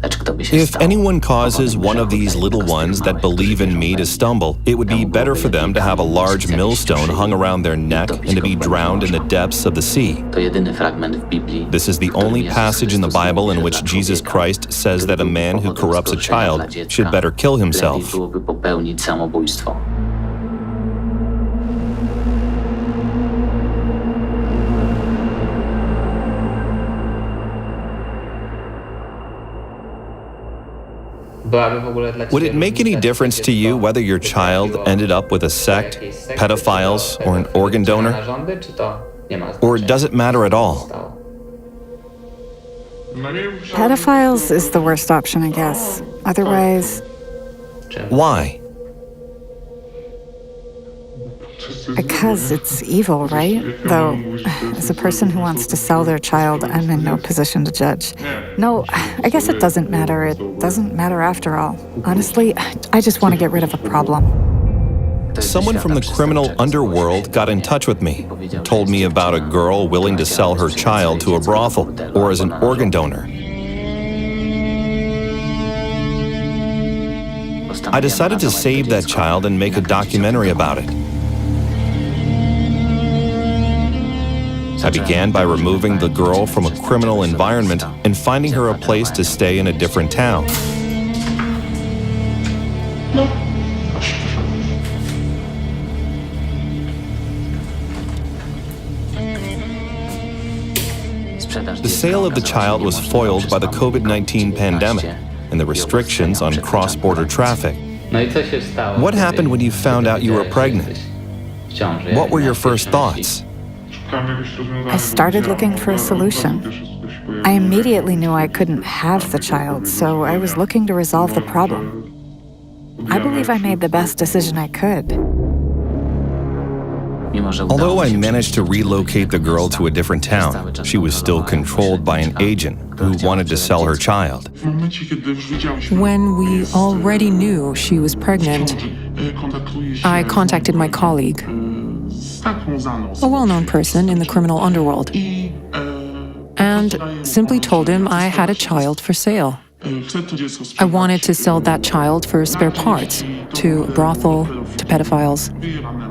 If anyone causes one of these little ones that believe in me to stumble, it would be better for them to have a large millstone hung around their neck and to be drowned in the depths of the sea. This is the only passage in the Bible in which Jesus Christ says that a man who corrupts a child should better kill himself. Would it make any difference to you whether your child ended up with a sect, pedophiles, or an organ donor? Or does it matter at all? Pedophiles is the worst option, I guess. Otherwise... Why? Because it's evil, right? Though, as a person who wants to sell their child, I'm in no position to judge. No, I guess it doesn't matter. It doesn't matter after all. Honestly, I just want to get rid of a problem. Someone from the criminal underworld got in touch with me, told me about a girl willing to sell her child to a brothel or as an organ donor. I decided to save that child and make a documentary about it. I began by removing the girl from a criminal environment and finding her a place to stay in a different town. The sale of the child was foiled by the COVID-19 pandemic and the restrictions on cross-border traffic. What happened when you found out you were pregnant? What were your first thoughts? I started looking for a solution. I immediately knew I couldn't have the child, so I was looking to resolve the problem. I believe I made the best decision I could. Although I managed to relocate the girl to a different town, she was still controlled by an agent who wanted to sell her child. When we already knew she was pregnant, I contacted my colleague, a well-known person in the criminal underworld, and simply told him I had a child for sale. I wanted to sell that child for spare parts, to a brothel, to pedophiles.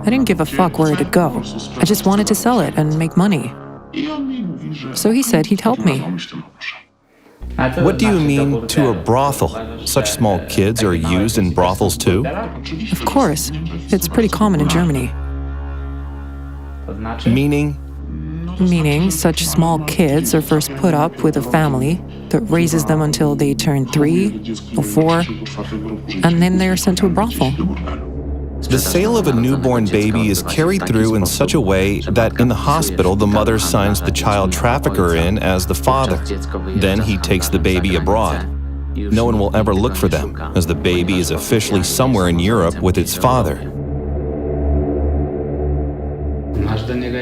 I didn't give a fuck where it'd go. I just wanted to sell it and make money. So he said he'd help me. What do you mean, to a brothel? Such small kids are used in brothels too? Of course. It's pretty common in Germany. Meaning? Meaning, such small kids are first put up with a family that raises them until they turn 3 or 4, and then they're sent to a brothel. The sale of a newborn baby is carried through in such a way that in the hospital the mother signs the child trafficker in as the father. Then he takes the baby abroad. No one will ever look for them, as the baby is officially somewhere in Europe with its father.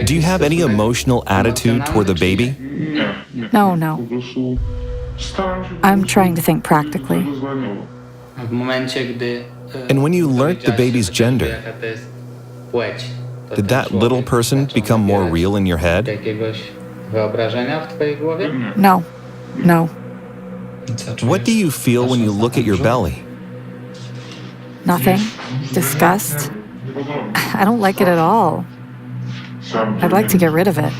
Do you have any emotional attitude toward the baby? No. I'm trying to think practically. And when you learnt the baby's gender, did that little person become more real in your head? No. What do you feel when you look at your belly? Nothing. Disgust. I don't like it at all. I'd like to get rid of it.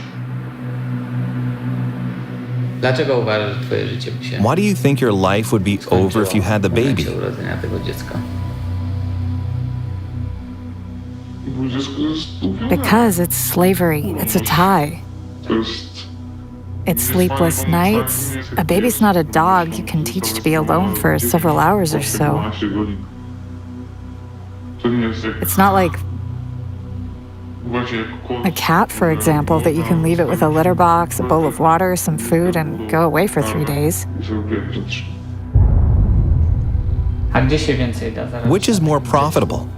Why do you think your life would be over if you had the baby? Because it's slavery. It's a tie. It's sleepless nights. A baby's not a dog you can teach to be alone for several hours or so. It's not like a cat, for example, that you can leave it with a litter box, a bowl of water, some food, and go away for 3 days. Which is more profitable?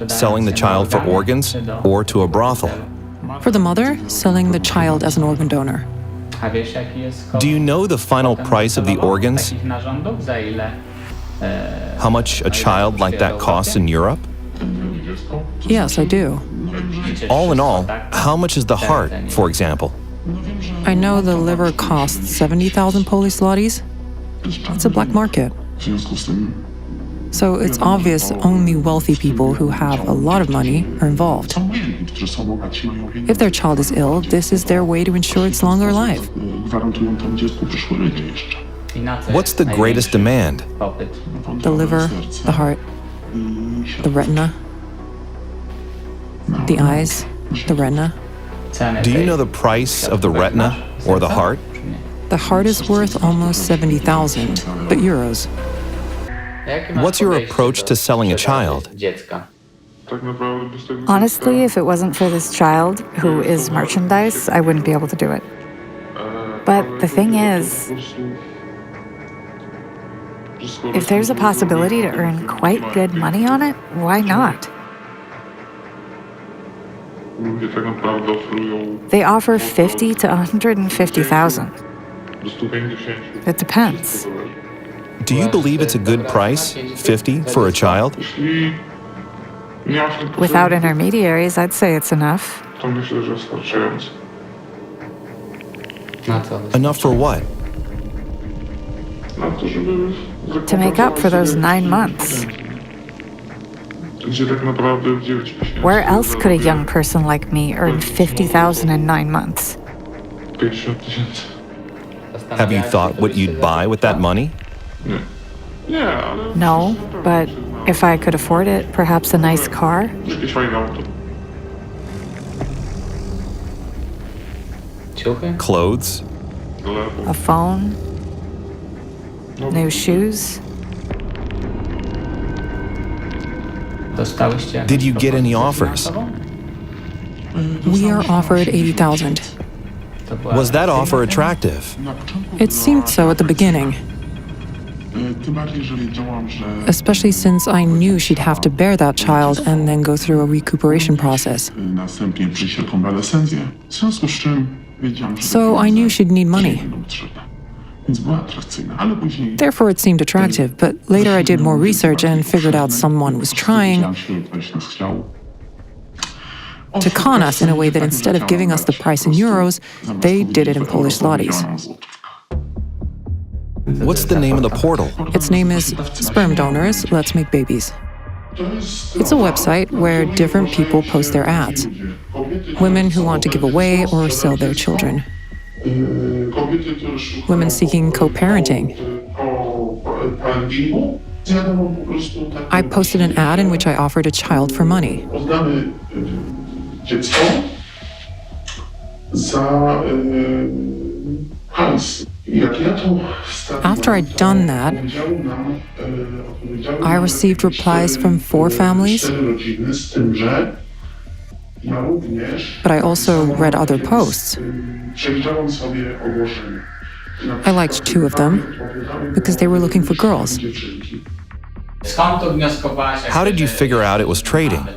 Selling the child for organs or to a brothel? For the mother, selling the child as an organ donor. Do you know the final price of the organs? How much a child like that costs in Europe? Yes, I do. All in all, how much is the heart, for example? I know the liver costs 70,000 Polish zlotys. It's a black market. So it's obvious only wealthy people who have a lot of money are involved. If their child is ill, this is their way to ensure its longer life. What's the greatest demand? The liver, the heart, the retina, the eyes, the retina. Do you know the price of the retina or the heart? The heart is worth almost 70,000, but euros. What's your approach to selling a child? Honestly, if it wasn't for this child, who is merchandise, I wouldn't be able to do it. But the thing is, if there's a possibility to earn quite good money on it, why not? They offer 50 to 150,000. It depends. Do you believe it's a good price, 50, for a child? Without intermediaries, I'd say it's enough. Enough for what? To make up for those 9 months. Where else could a young person like me earn 50,000 in 9 months? Have you thought what you'd buy with that money? No, but if I could afford it, perhaps a nice car? Clothes? A phone? New shoes? Did you get any offers? We are offered 80,000. Was that offer attractive? It seemed so at the beginning, especially since I knew she'd have to bear that child and then go through a recuperation process. So I knew she'd need money. Therefore, it seemed attractive, but later I did more research and figured out someone was trying to con us in a way that instead of giving us the price in euros, they did it in Polish zlotys. What's the name of the portal? Its name is Sperm Donors, Let's Make Babies. It's a website where different people post their ads. Women who want to give away or sell their children. Women seeking co-parenting. I posted an ad in which I offered a child for money. After I'd done that, I received replies from 4 families, but I also read other posts. I liked 2 of them because they were looking for girls. How did you figure out it was trading?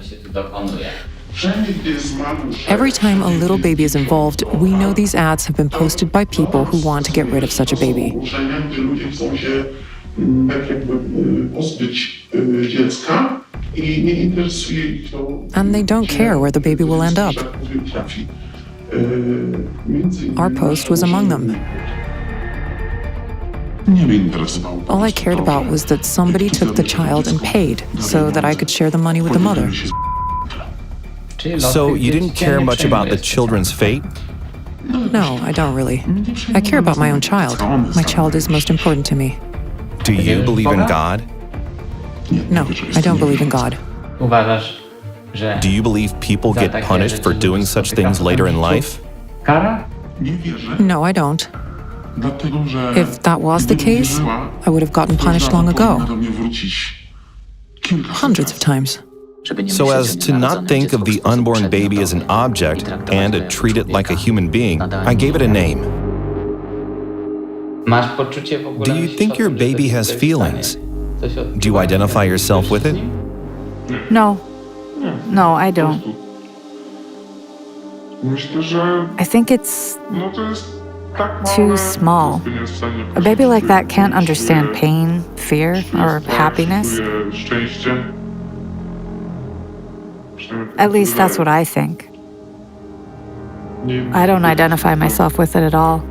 Every time a little baby is involved, we know these ads have been posted by people who want to get rid of such a baby. And they don't care where the baby will end up. Our post was among them. All I cared about was that somebody took the child and paid so that I could share the money with the mother. So you didn't care much about the children's fate? No, I don't really. I care about my own child. My child is most important to me. Do you believe in God? No, I don't believe in God. Do you believe people get punished for doing such things later in life? No, I don't. If that was the case, I would have gotten punished long ago. Hundreds of times. So as to not think of the unborn baby as an object and to treat it like a human being, I gave it a name. Do you think your baby has feelings? Do you identify yourself with it? No. No, I don't. I think it's too small. A baby like that can't understand pain, fear, or happiness. At least that's what I think. I don't identify myself with it at all.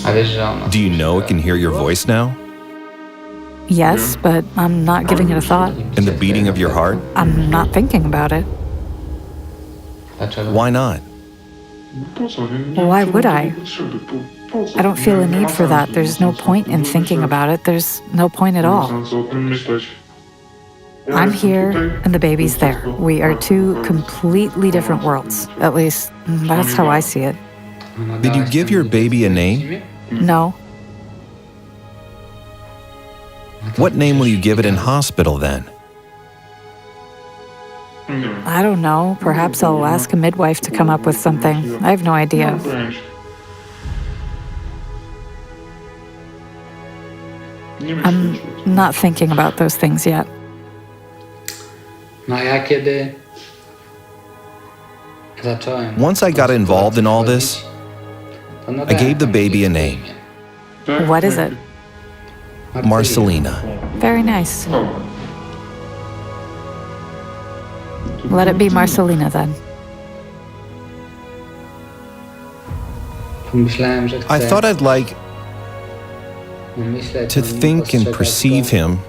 Do you know it can hear your voice now? Yes, but I'm not giving it a thought. And the beating of your heart? I'm not thinking about it. Why not? Why would I? I don't feel a need for that. There's no point in thinking about it. There's no point at all. I'm here and the baby's there. We are two completely different worlds. At least, that's how I see it. Did you give your baby a name? No. What name will you give it in hospital then? I don't know. Perhaps I'll ask a midwife to come up with something. I have no idea. I'm not thinking about those things yet. Once I got involved in all this, I gave the baby a name, What is it? Marcelina. Very nice. Let it be Marcelina then. I thought I'd like to think and perceive him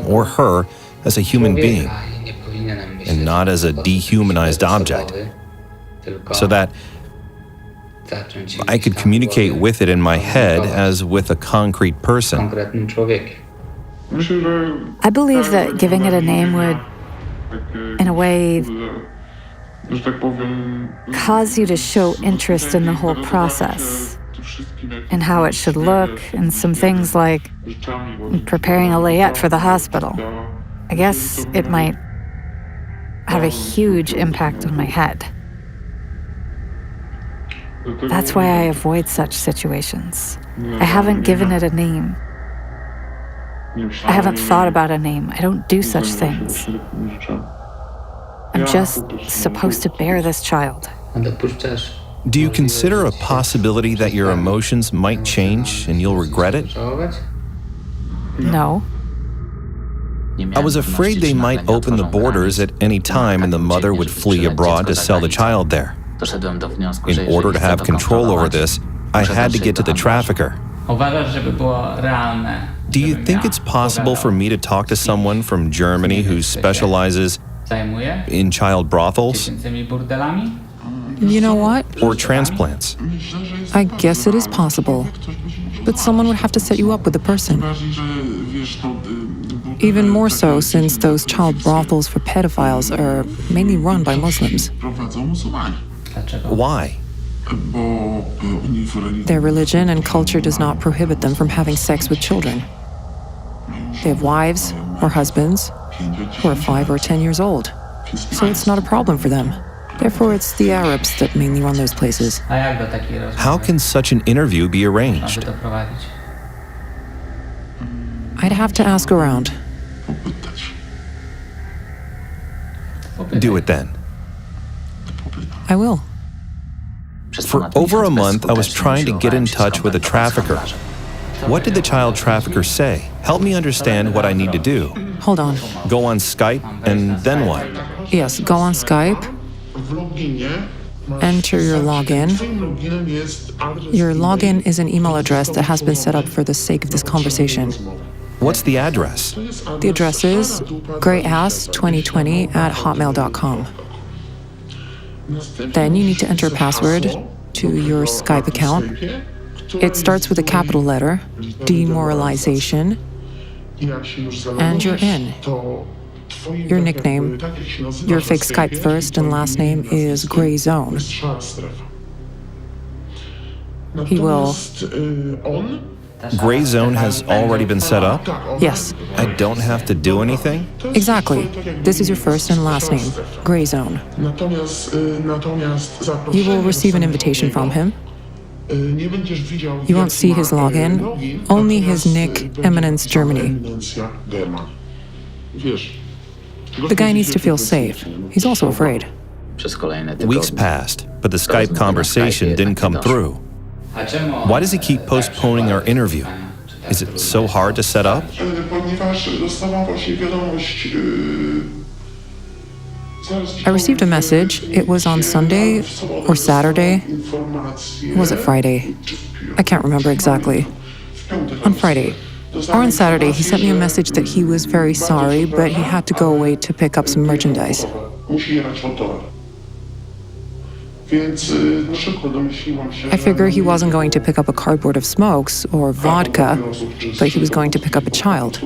or her as a human being and not as a dehumanized object, so that I could communicate with it in my head as with a concrete person. I believe that giving it a name would, in a way, cause you to show interest in the whole process and how it should look, and some things like preparing a layette for the hospital. I guess it might have a huge impact on my head. That's why I avoid such situations. I haven't given it a name. I haven't thought about a name. I don't do such things. I'm just supposed to bear this child. Do you consider a possibility that your emotions might change and you'll regret it? No. I was afraid they might open the borders at any time and the mother would flee abroad to sell the child there. In order to have control over this, I had to get to the trafficker. Do you think it's possible for me to talk to someone from Germany who specializes in child brothels You know what? or transplants? I guess it is possible. But someone would have to set you up with a person. Even more so since those child brothels for pedophiles are mainly run by Muslims. Why? Their religion and culture does not prohibit them from having sex with children. They have wives or husbands who are 5 or 10 years old, so it's not a problem for them. Therefore, it's the Arabs that mainly run those places. How can such an interview be arranged? I'd have to ask around. Do it then. I will. For over a month, I was trying to get in touch with a trafficker. What did the child trafficker say? Help me understand what I need to do. Hold on. Go on Skype, and then what? Yes, go on Skype. Enter your login. Your login is an email address that has been set up for the sake of this conversation. What's the address? The address is grayass2020@hotmail.com. Then you need to enter a password to your Skype account. It starts with a capital letter, demoralization, and you're in. Your nickname, your fake Skype first and last name is Gray Zone. He will... Gray Zone has already been set up? Yes, I don't have to do anything? exactly. This is your first and last name, Gray Zone. You will receive an invitation from him. You won't see his login, only his nick, Eminence Germany. The guy needs to feel safe. He's also afraid. Weeks passed, but the Skype conversation didn't come through. Why does he keep postponing our interview? Is it so hard to set up? Ponieważ dostałam właśnie wiadomość I received a message. It was on Sunday or Saturday. Was it Friday? I can't remember exactly. On Friday. Or on Saturday, he sent me a message that he was very sorry, but he had to go away to pick up some merchandise. I figure he wasn't going to pick up a cardboard of smokes or vodka, but he was going to pick up a child.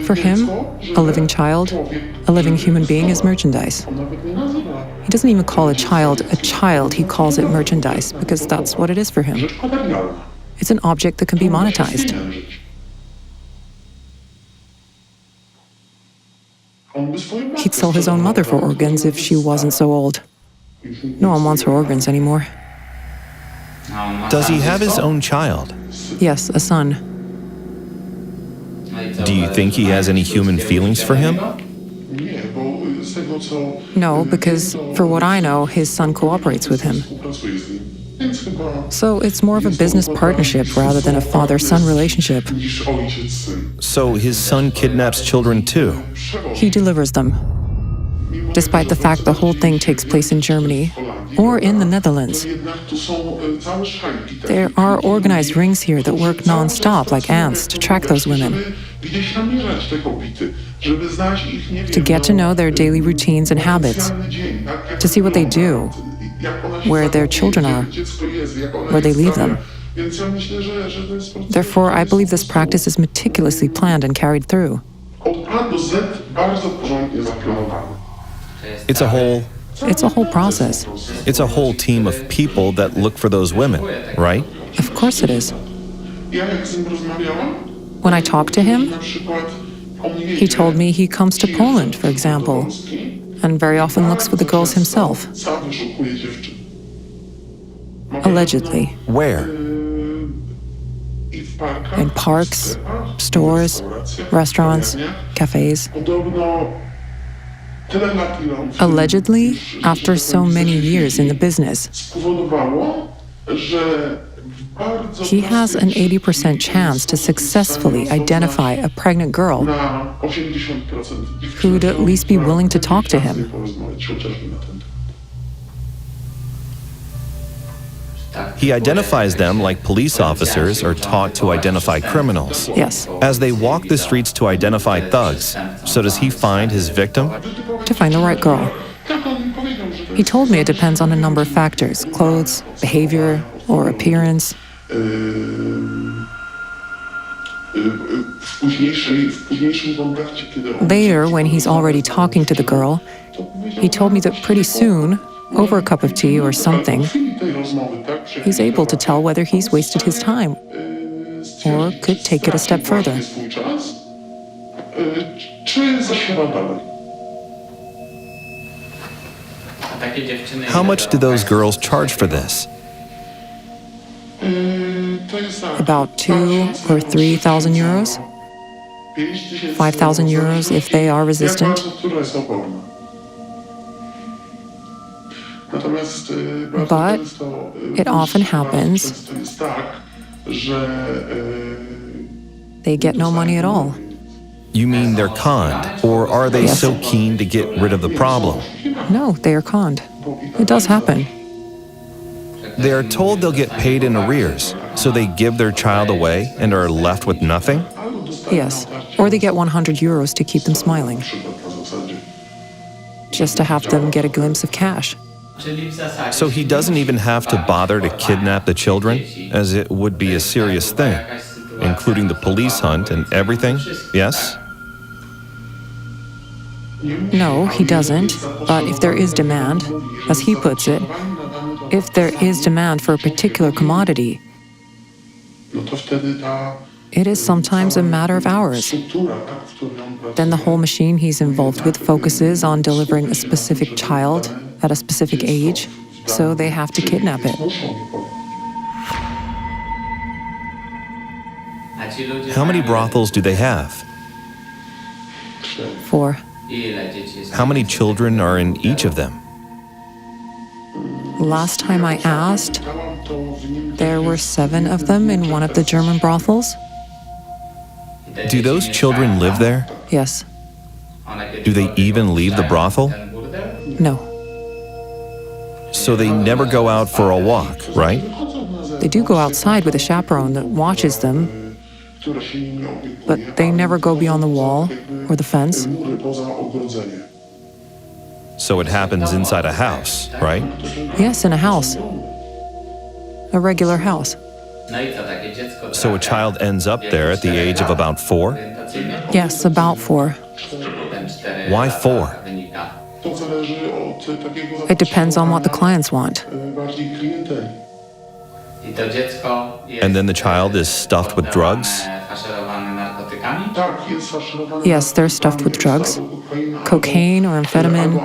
For him, a living child, a living human being is merchandise. He doesn't even call a child, he calls it merchandise, because that's what it is for him. It's an object that can be monetized. He'd sell his own mother for organs if she wasn't so old. No one wants her organs anymore. Does he have his own child? Yes, a son. Do you think he has any human feelings for him? No, because for what I know, his son cooperates with him. So it's more of a business partnership rather than a father-son relationship. So his son kidnaps children too? He delivers them. Despite the fact the whole thing takes place in Germany or in the Netherlands. There are organized rings here that work non-stop like ants to track those women. To get to know their daily routines and habits. To see what they do, where their children are, where they leave them. Therefore, I believe this practice is meticulously planned and carried through. It's a whole process. It's a whole team of people that look for those women, right? Of course it is. When I talked to him, he told me he comes to Poland, for example, and very often looks for the girls himself. Allegedly. Where? In parks, stores, restaurants, cafes. Allegedly, after so many years in the business, he has an 80% chance to successfully identify a pregnant girl who'd at least be willing to talk to him. He identifies them like police officers are taught to identify criminals. Yes. As they walk the streets to identify thugs, so does he find his victim? To find the right girl. He told me it depends on a number of factors: clothes, behavior, or appearance. Later, when he's already talking to the girl, he told me that pretty soon, over a cup of tea or something, he's able to tell whether he's wasted his time or could take it a step further. How much do those girls charge for this? About 2,000 or 3,000 euros. 5,000 euros if they are resistant. But it often happens they get no money at all. You mean they're conned, or are they Yes. so keen to get rid of the problem? No, they are conned. It does happen. They are told they'll get paid in arrears, so they give their child away and are left with nothing? Yes. Or they get 100 euros to keep them smiling. Just to have them get a glimpse of cash. So he doesn't even have to bother to kidnap the children, as it would be a serious thing, including the police hunt and everything, yes? No, he doesn't. But if there is demand, as he puts it, if there is demand for a particular commodity, it is sometimes a matter of hours. Then the whole machine he's involved with focuses on delivering a specific child at a specific age, so they have to kidnap it. How many brothels do they have? 4. How many children are in each of them? Last time I asked, there were 7 of them in one of the German brothels. Do those children live there? Yes. Do they even leave the brothel? No. So they never go out for a walk, right? They do go outside with a chaperone that watches them, but they never go beyond the wall or the fence. So it happens inside a house, right? Yes, in a house. A regular house. So a child ends up there at the age of about 4? Yes, about 4. Why 4? It depends on what the clients want. And then the child is stuffed with drugs? Yes, they're stuffed with drugs, cocaine or amphetamine,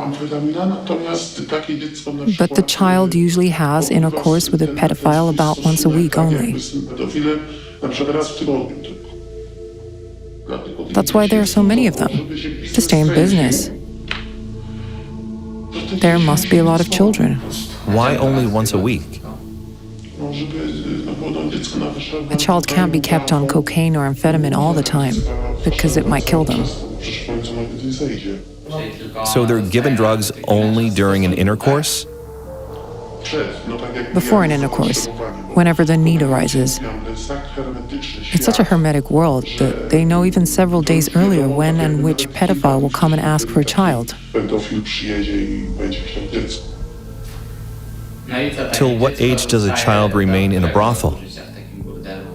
but the child usually has intercourse with a pedophile about once a week only. That's why there are so many of them, to stay in business. There must be a lot of children. Why only once a week? A child can't be kept on cocaine or amphetamine all the time, because it might kill them. So they're given drugs only during an intercourse? Before an intercourse, whenever the need arises. It's such a hermetic world that they know even several days earlier when and which pedophile will come and ask for a child. Till what age does a child remain in a brothel?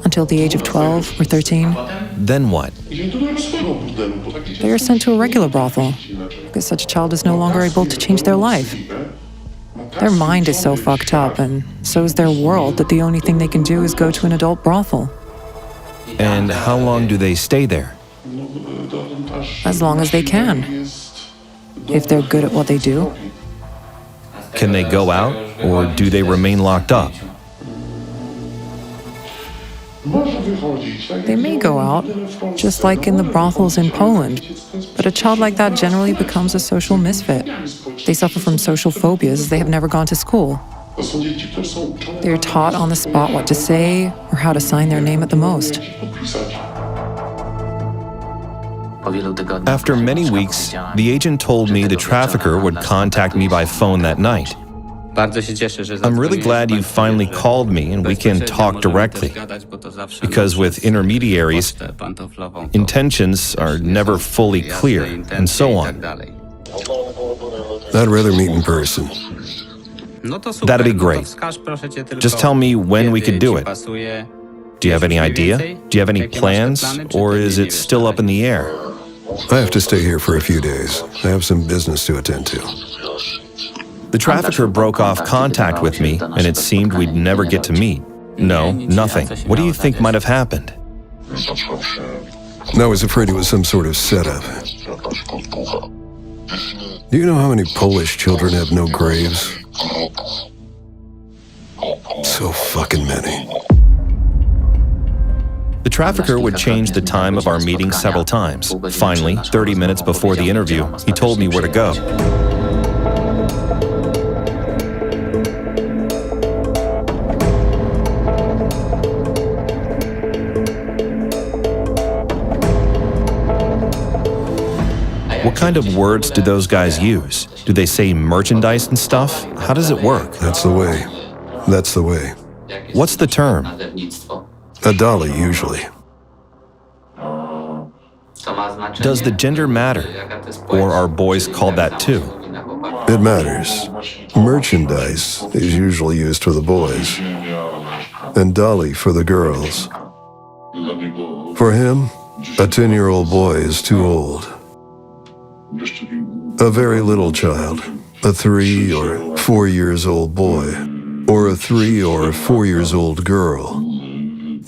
Until the age of 12 or 13. Then what? They are sent to a regular brothel, because such a child is no longer able to change their life. Their mind is so fucked up, and so is their world, that the only thing they can do is go to an adult brothel. And how long do they stay there? As long as they can, if they're good at what they do. Can they go out, or do they remain locked up? They may go out, just like in the brothels in Poland, but a child like that generally becomes a social misfit. They suffer from social phobias as they have never gone to school. They are taught on the spot what to say or how to sign their name at the most. After many weeks, the agent told me the trafficker would contact me by phone that night. I'm really glad you finally called me and we can talk directly, because with intermediaries, intentions are never fully clear, and so on. I'd rather meet in person. That'd be great. Just tell me when we could do it. Do you have any idea? Do you have any plans? Or is it still up in the air? I have to stay here for a few days. I have some business to attend to. The trafficker broke off contact with me, and it seemed we'd never get to meet. No, nothing. What do you think might have happened? I was afraid it was some sort of setup. Do you know how many Polish children have no graves? So fucking many. The trafficker would change the time of our meeting several times. Finally, 30 minutes before the interview, he told me where to go. What kind of words do those guys use? Do they say merchandise and stuff? How does it work? That's the way. That's the way. What's the term? A dolly, usually. Does the gender matter? Or are boys called that too? It matters. Merchandise is usually used for the boys, and dolly for the girls. For him, a 10-year-old boy is too old. A very little child, a 3 or 4 years old boy, or a 3 or 4 years old girl,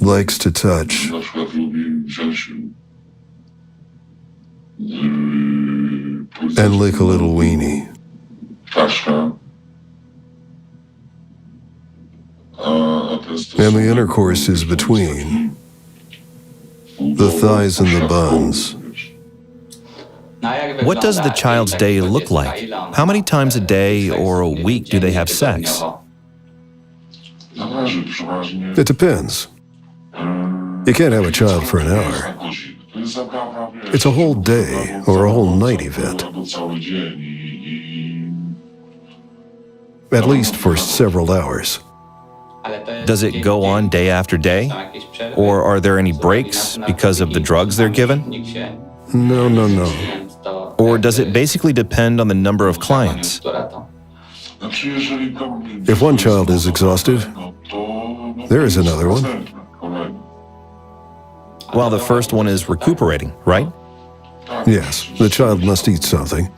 likes to touch and lick a little weenie. And the intercourse is between the thighs and the buns. What does the child's day look like? How many times a day or a week do they have sex? It depends. You can't have a child for an hour. It's a whole day or a whole night event, at least for several hours. Does it go on day after day? Or are there any breaks because of the drugs they're given? No. Or does it basically depend on the number of clients? If one child is exhausted, there is another one. While the first one is recuperating, right? Yes, the child must eat something.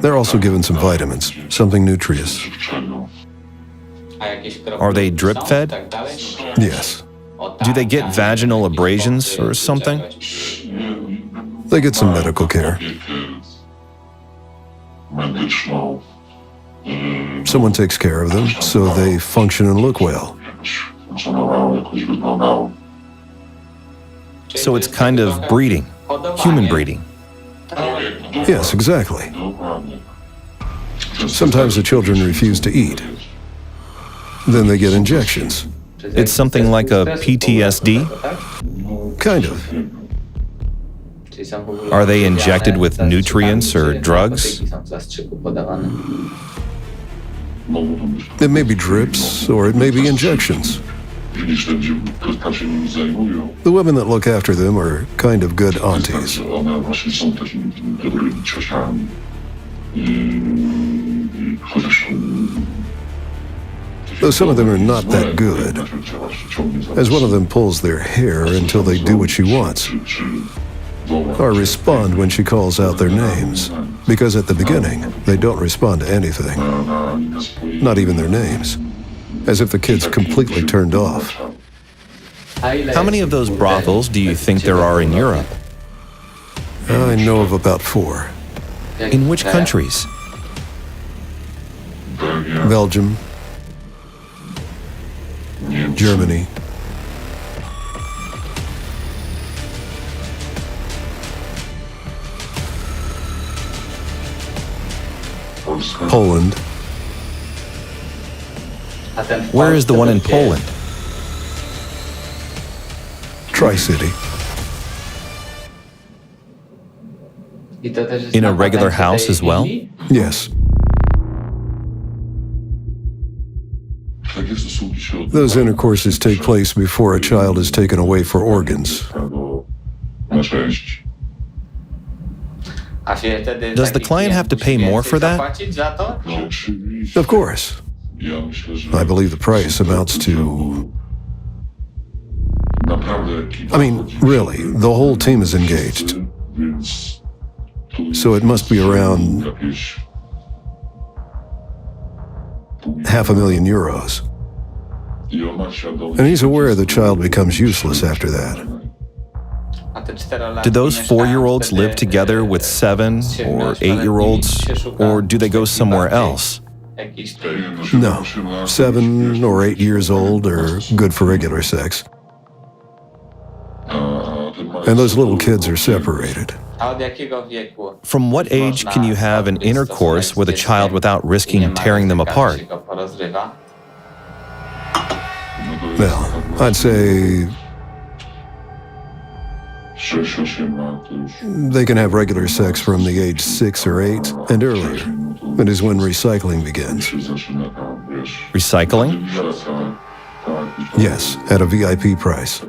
They're also given some vitamins, something nutritious. Are they drip fed? Yes, Do they get vaginal abrasions or something? they get some medical care. Someone takes care of them so they function and look well. So it's kind of breeding, human breeding. Yes, exactly. Sometimes the children refuse to eat. Then they get injections. It's something like a PTSD? Kind of. Are they injected with nutrients or drugs? It may be drips or it may be injections. The women that look after them are kind of good aunties. Though some of them are not that good, as one of them pulls their hair until they do what she wants, or respond when she calls out their names, because at the beginning, they don't respond to anything, not even their names, as if the kid's completely turned off. How many of those brothels do you think there are in Europe? I know of about 4. In which countries? Belgium, Germany, Poland. Where is the one in Poland? Tri-City. In a regular house as well? Yes. Those intercourses take place before a child is taken away for organs. Does the client have to pay more for that? Of course. I believe the price amounts to... I mean, really, the whole team is engaged. So it must be around €500,000. And he's aware the child becomes useless after that. Do those 4-year-olds live together with 7 or 8-year-olds, or do they go somewhere else? No, 7 or 8 years old are good for regular sex. And those little kids are separated. From what age can you have an intercourse with a child without risking tearing them apart? Well, I'd say they can have regular sex from the age 6 or 8 and earlier. That is when recycling begins. Recycling? Yes, at a VIP price.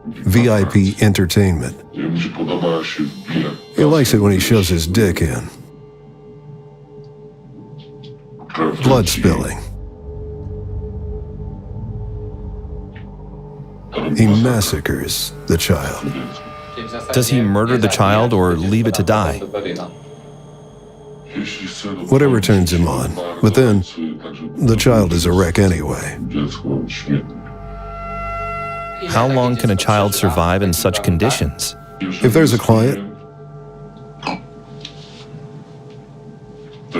VIP entertainment. He likes it when he shoves his dick in. Blood spilling. He massacres the child. Does he murder the child or leave it to die? Whatever turns him on. But then, the child is a wreck anyway. How long can a child survive in such conditions? If there's a client,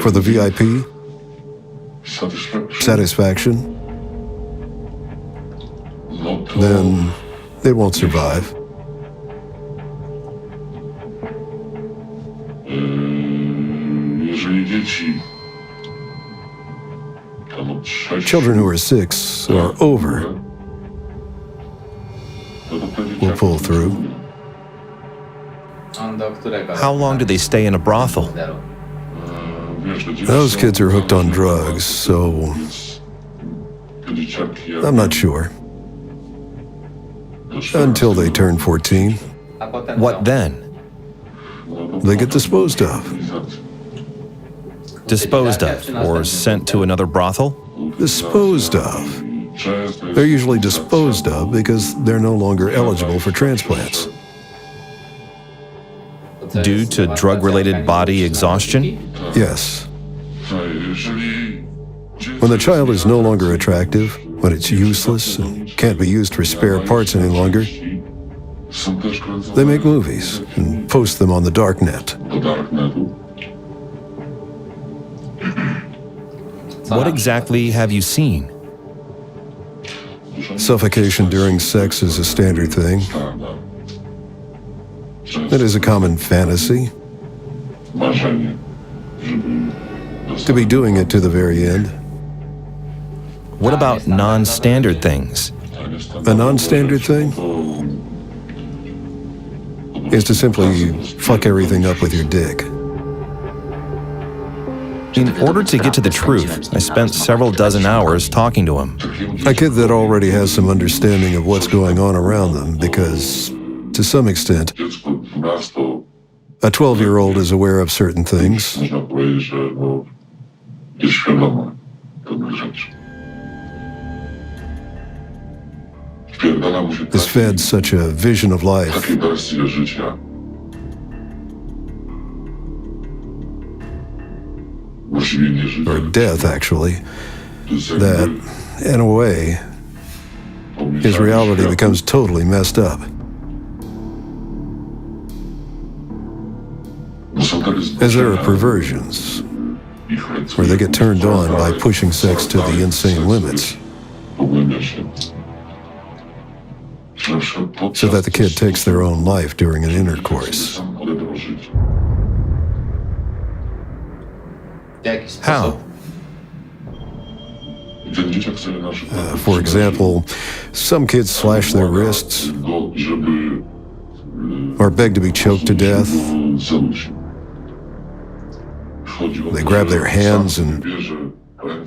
for the VIP, satisfaction, then it won't survive. Children who are 6 or over will pull through. How long do they stay in a brothel? Those kids are hooked on drugs, so I'm not sure. Until they turn 14, What then? they get disposed of. Disposed of or sent to another brothel? Disposed of. They're usually disposed of because they're no longer eligible for transplants. Due to drug-related body exhaustion? Yes. When the child is no longer attractive, when it's useless and can't be used for spare parts any longer, they make movies and post them on the dark net. What exactly have you seen? Suffocation during sex is a standard thing. It is a common fantasy. To be doing it to the very end. What about non-standard things? A non-standard thing is to simply fuck everything up with your dick. In order to get to the truth, I spent several dozen hours talking to him. A kid that already has some understanding of what's going on around them because, to some extent, a 12-year-old is aware of certain things. Is fed such a vision of life. Or death, actually, that, in a way, his reality becomes totally messed up. As there are perversions, where they get turned on by pushing sex to the insane limits, so that the kid takes their own life during an intercourse. How? For example, some kids slash their wrists or beg to be choked to death. They grab their hands and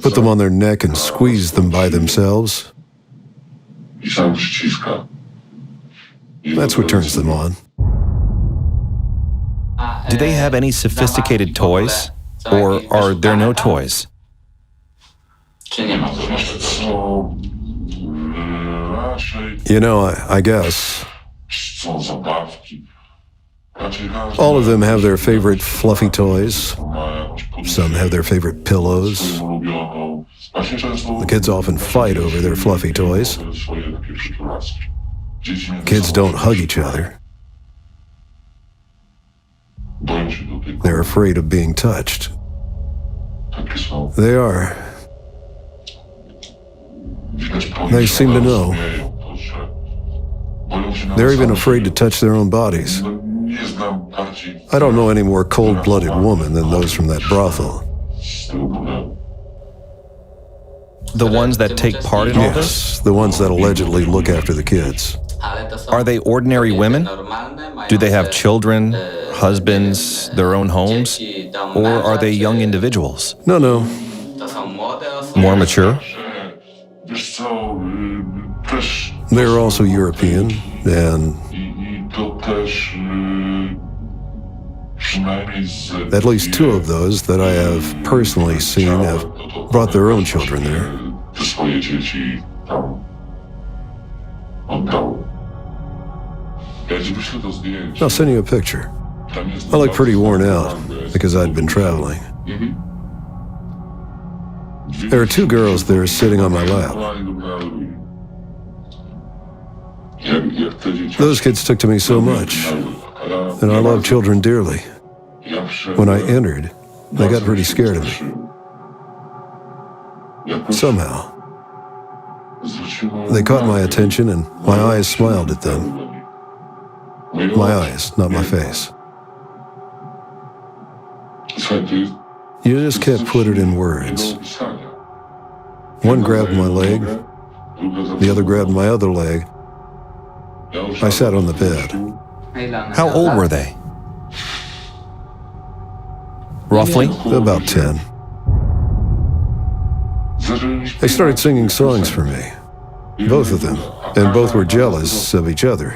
put them on their neck and squeeze them by themselves. That's what turns them on. Do they have any sophisticated toys? Or are there no toys? You know, I guess all of them have their favorite fluffy toys. Some have their favorite pillows. The kids often fight over their fluffy toys. Kids don't hug each other. They're afraid of being touched. They are. They seem to know. They're even afraid to touch their own bodies. I don't know any more cold-blooded woman than those from that brothel. The ones that take part in all this? Yes, the ones that allegedly look after the kids. Are they ordinary women? Do they have children, husbands, their own homes? Or are they young individuals? No. More mature? They're also European, and at least 2 of those that I have personally seen have brought their own children there. I'll send you a picture. I look pretty worn out because I'd been traveling. There are 2 girls there sitting on my lap. Those kids took to me so much, and I love children dearly. When I entered, they got pretty scared of me. Somehow, they caught my attention and my eyes smiled at them. My eyes, not my face. You just can't put it in words. One grabbed my leg, the other grabbed my other leg. I sat on the bed. How old were they? Roughly? About 10. They started singing songs for me, both of them, and both were jealous of each other.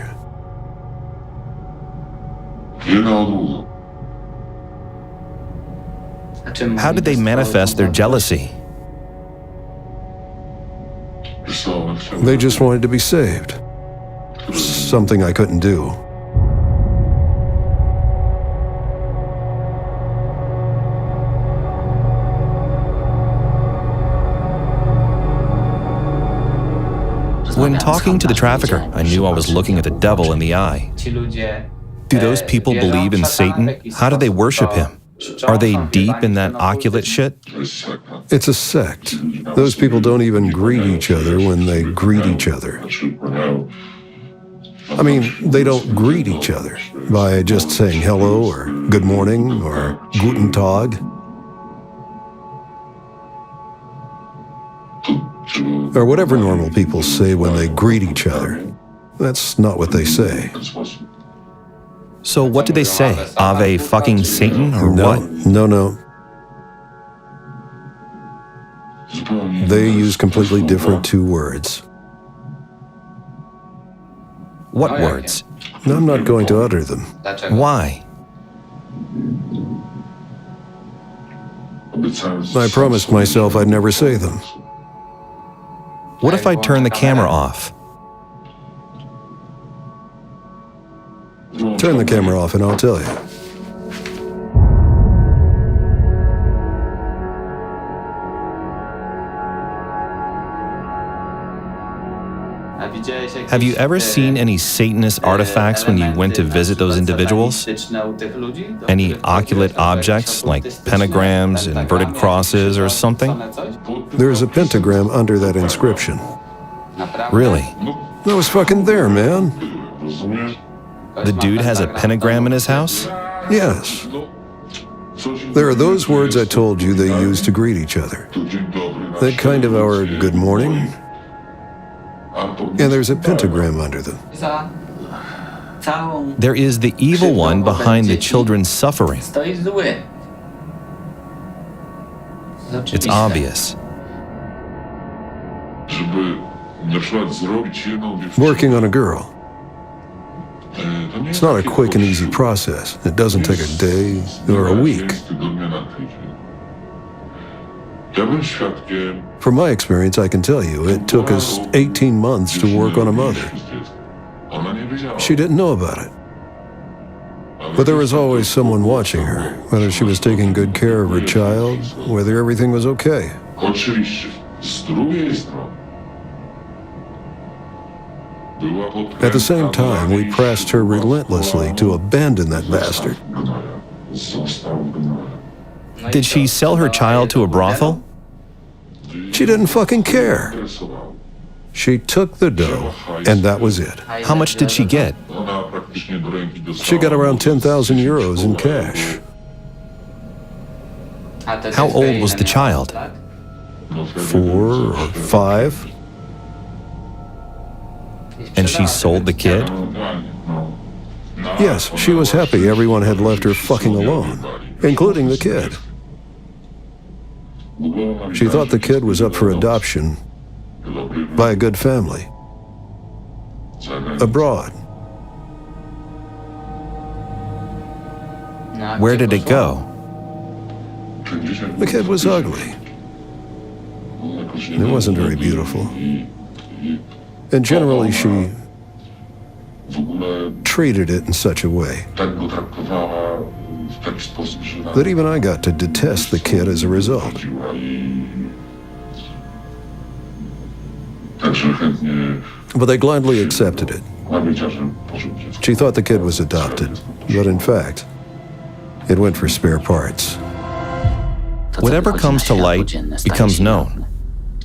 How did they manifest their jealousy? They just wanted to be saved, something I couldn't do. When talking to the trafficker, I knew I was looking at the devil in the eye. Do those people believe in Satan? How do they worship him? Are they deep in that oculate shit? It's a sect. Those people don't even greet each other when they greet each other. I mean, they don't greet each other by just saying hello or good morning or guten Tag. Or whatever normal people say when they greet each other. That's not what they say. So what do they say? Ave fucking Satan or what? No. They use completely different two words. What words? I'm not going to utter them. Why? I promised myself I'd never say them. What if I turn the camera off? Turn the camera off and I'll tell you. Have you ever seen any Satanist artifacts when you went to visit those individuals? Any oculate objects like pentagrams, inverted crosses, or something? There's a pentagram under that inscription. Really? I was fucking there, man. The dude has a pentagram in his house? Yes. There are those words I told you they use to greet each other. That kind of our good morning. And there's a pentagram under them. There is the evil one behind the children's suffering. It's obvious. Working on a girl. It's not a quick and easy process. It doesn't take a day or a week. From my experience, I can tell you, it took us 18 months to work on a mother. She didn't know about it. But there was always someone watching her, whether she was taking good care of her child, whether everything was okay. At the same time, we pressed her relentlessly to abandon that bastard. Did she sell her child to a brothel? She didn't fucking care. She took the dough, and that was it. How much did she get? She got around 10,000 euros in cash. How old was the child? 4 or 5. And she sold the kid? Yes, she was happy everyone had left her fucking alone, including the kid. She thought the kid was up for adoption by a good family, abroad. Where did it go? The kid was ugly. It wasn't very beautiful. And generally she treated it in such a way that even I got to detest the kid as a result. But they gladly accepted it. She thought the kid was adopted, but in fact, it went for spare parts. Whatever comes to light becomes known.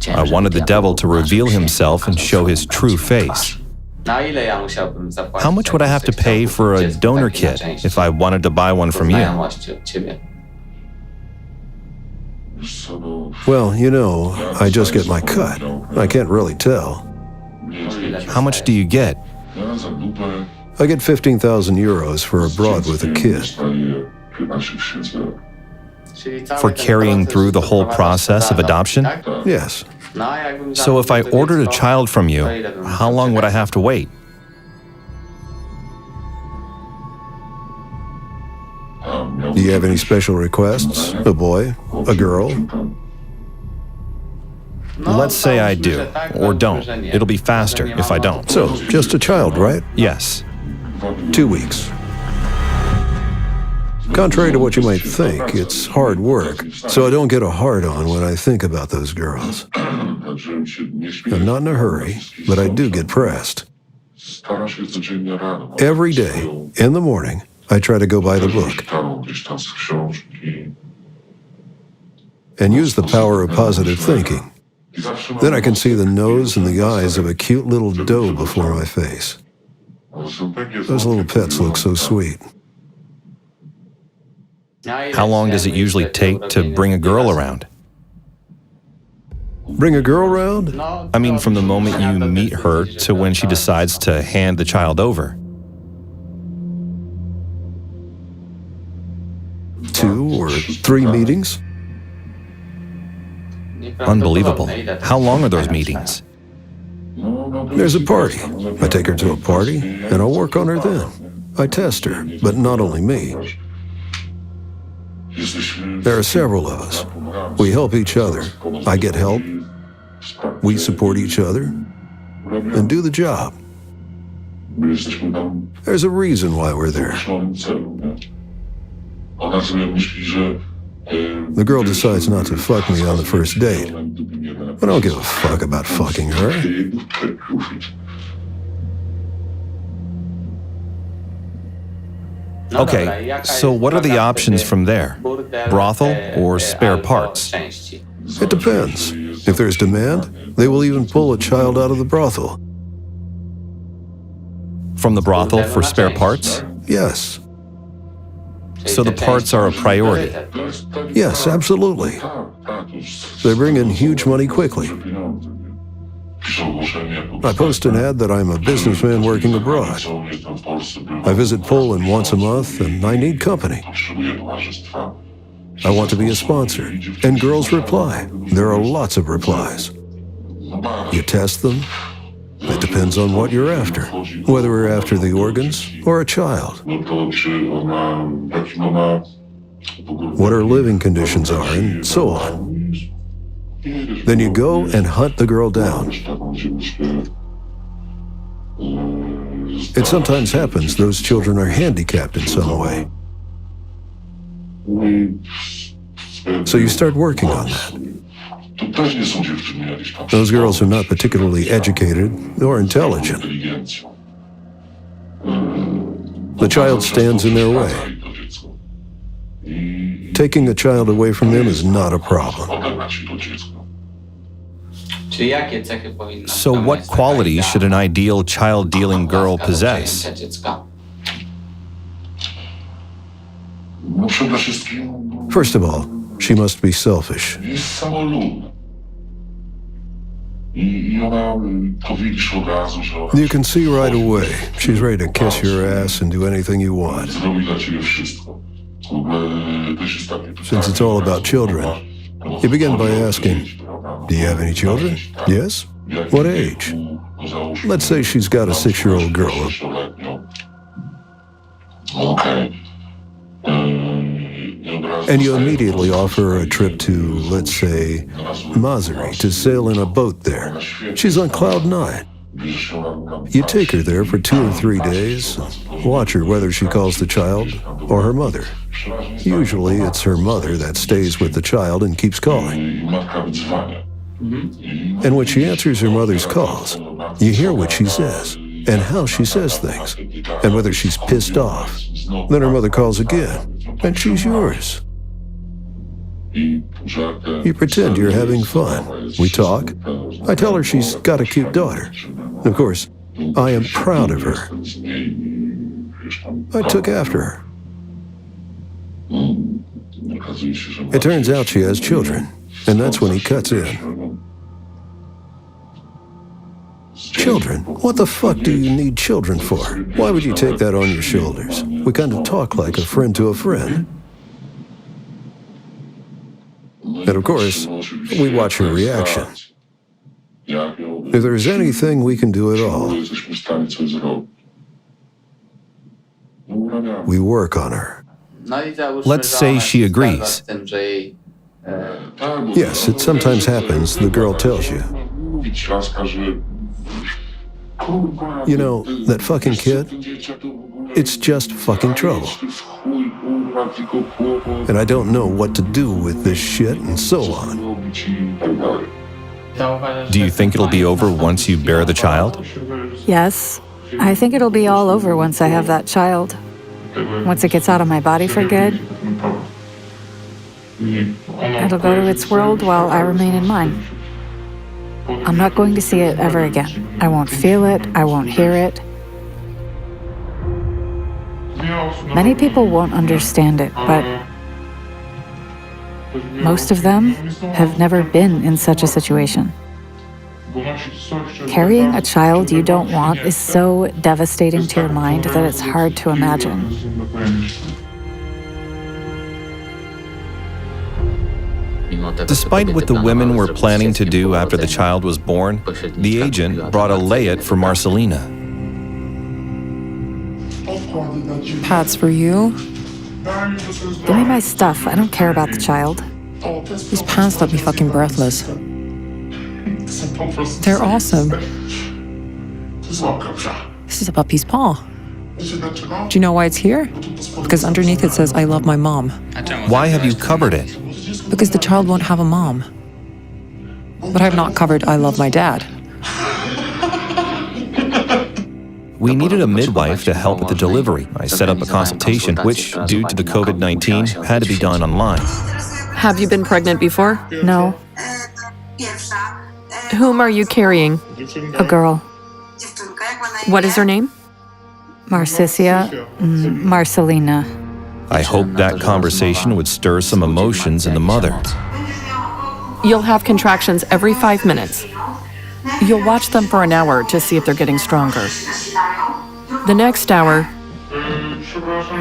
I wanted the devil to reveal himself and show his true face. How much would I have to pay for a donor kit if I wanted to buy one from you? Well, I just get my cut. I can't really tell. How much do you get? I get 15,000 euros for abroad with a kid. For carrying through the whole process of adoption? Yes. So if I ordered a child from you, how long would I have to wait? Do you have any special requests? A boy? A girl? Let's say I do, or don't. It'll be faster if I don't. So, just a child, right? Yes. 2 weeks. Contrary to what you might think, it's hard work, so I don't get a hard-on when I think about those girls. I'm not in a hurry, but I do get pressed. Every day, in the morning, I try to go by the book and use the power of positive thinking. Then I can see the nose and the eyes of a cute little doe before my face. Those little pets look so sweet. How long does it usually take to bring a girl around? Bring a girl around? I mean, from the moment you meet her to when she decides to hand the child over. 2 or 3 meetings? Unbelievable. How long are those meetings? There's a party. I take her to a party, and I'll work on her then. I test her, but not only me. There are several of us. We help each other. I get help. We support each other and do the job. There's a reason why we're there. The girl decides not to fuck me on the first date. I don't give a fuck about fucking her. Okay, so what are the options from there? Brothel or spare parts? It depends. If there's demand, they will even pull a child out of the brothel. From the brothel for spare parts? Yes. So the parts are a priority. Yes, absolutely. They bring in huge money quickly. I post an ad that I'm a businessman working abroad. I visit Poland once a month and I need company. I want to be a sponsor. And girls reply. There are lots of replies. You test them. It depends on what you're after, whether we're after the organs or a child. What her living conditions are, and so on. Then you go and hunt the girl down. It sometimes happens those children are handicapped in some way. So you start working on that. Those girls are not particularly educated or intelligent. The child stands in their way. Taking a child away from them is not a problem. So what qualities should an ideal child-dealing girl possess? First of all, she must be selfish. You can see right away she's ready to kiss your ass and do anything you want. Since it's all about children, you begin by asking, do you have any children? Yes? What age? Let's say she's got a 6-year-old girl. And you immediately offer her a trip to, let's say, Masery to sail in a boat there. She's on cloud 9. You take her there for 2 or 3 days, watch her whether she calls the child or her mother. Usually it's her mother that stays with the child and keeps calling. And when she answers her mother's calls, you hear what she says and how she says things, and whether she's pissed off. Then her mother calls again, and she's yours. You pretend you're having fun. We talk. I tell her she's got a cute daughter. Of course, I am proud of her. I took after her. It turns out she has children, and that's when he cuts in. Children? What the fuck do you need children for? Why would you take that on your shoulders? We kind of talk like a friend to a friend. And of course, we watch her reaction. If there's anything we can do at all, we work on her. Let's say she agrees. Yes, it sometimes happens, the girl tells you. You know, that fucking kid, it's just fucking trouble. And I don't know what to do with this shit and so on. Do you think it'll be over once you bear the child? Yes, I think it'll be all over once I have that child. Once it gets out of my body for good, it'll go to its world while I remain in mine. I'm not going to see it ever again. I won't feel it, I won't hear it. Many people won't understand it, but most of them have never been in such a situation. Carrying a child you don't want is so devastating to your mind that it's hard to imagine. Despite what the women were planning to do after the child was born, the agent brought a layette for Marcelina. Pat's for you. Give me my stuff. I don't care about the child. These pants let me fucking breathless. They're awesome. This is a puppy's paw. Do you know why it's here? Because underneath it says, "I love my mom." Why have you covered it? Because the child won't have a mom. But I've not covered "I love my dad." We needed a midwife to help with the delivery. I set up a consultation, which, due to the COVID-19, had to be done online. Have you been pregnant before? No, Whom are you carrying? a girl. What is her name? Marcelina. I hoped that conversation would stir some emotions in the mother. You'll have contractions every 5 minutes. You'll watch them for an hour to see if they're getting stronger. The next hour,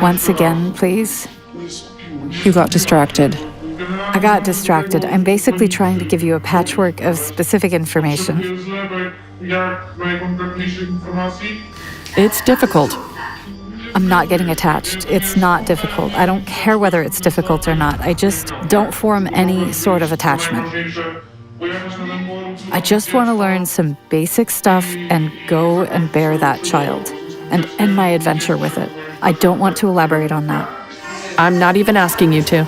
Once again, please. You got distracted. I got distracted. I'm basically trying to give you a patchwork of specific information. it's difficult. I'm not getting attached. It's not difficult. I don't care whether it's difficult or not. I just don't form any sort of attachment. I just want to learn some basic stuff and go and bear that child and end my adventure with it. I don't want to elaborate on that. I'm not even asking you to.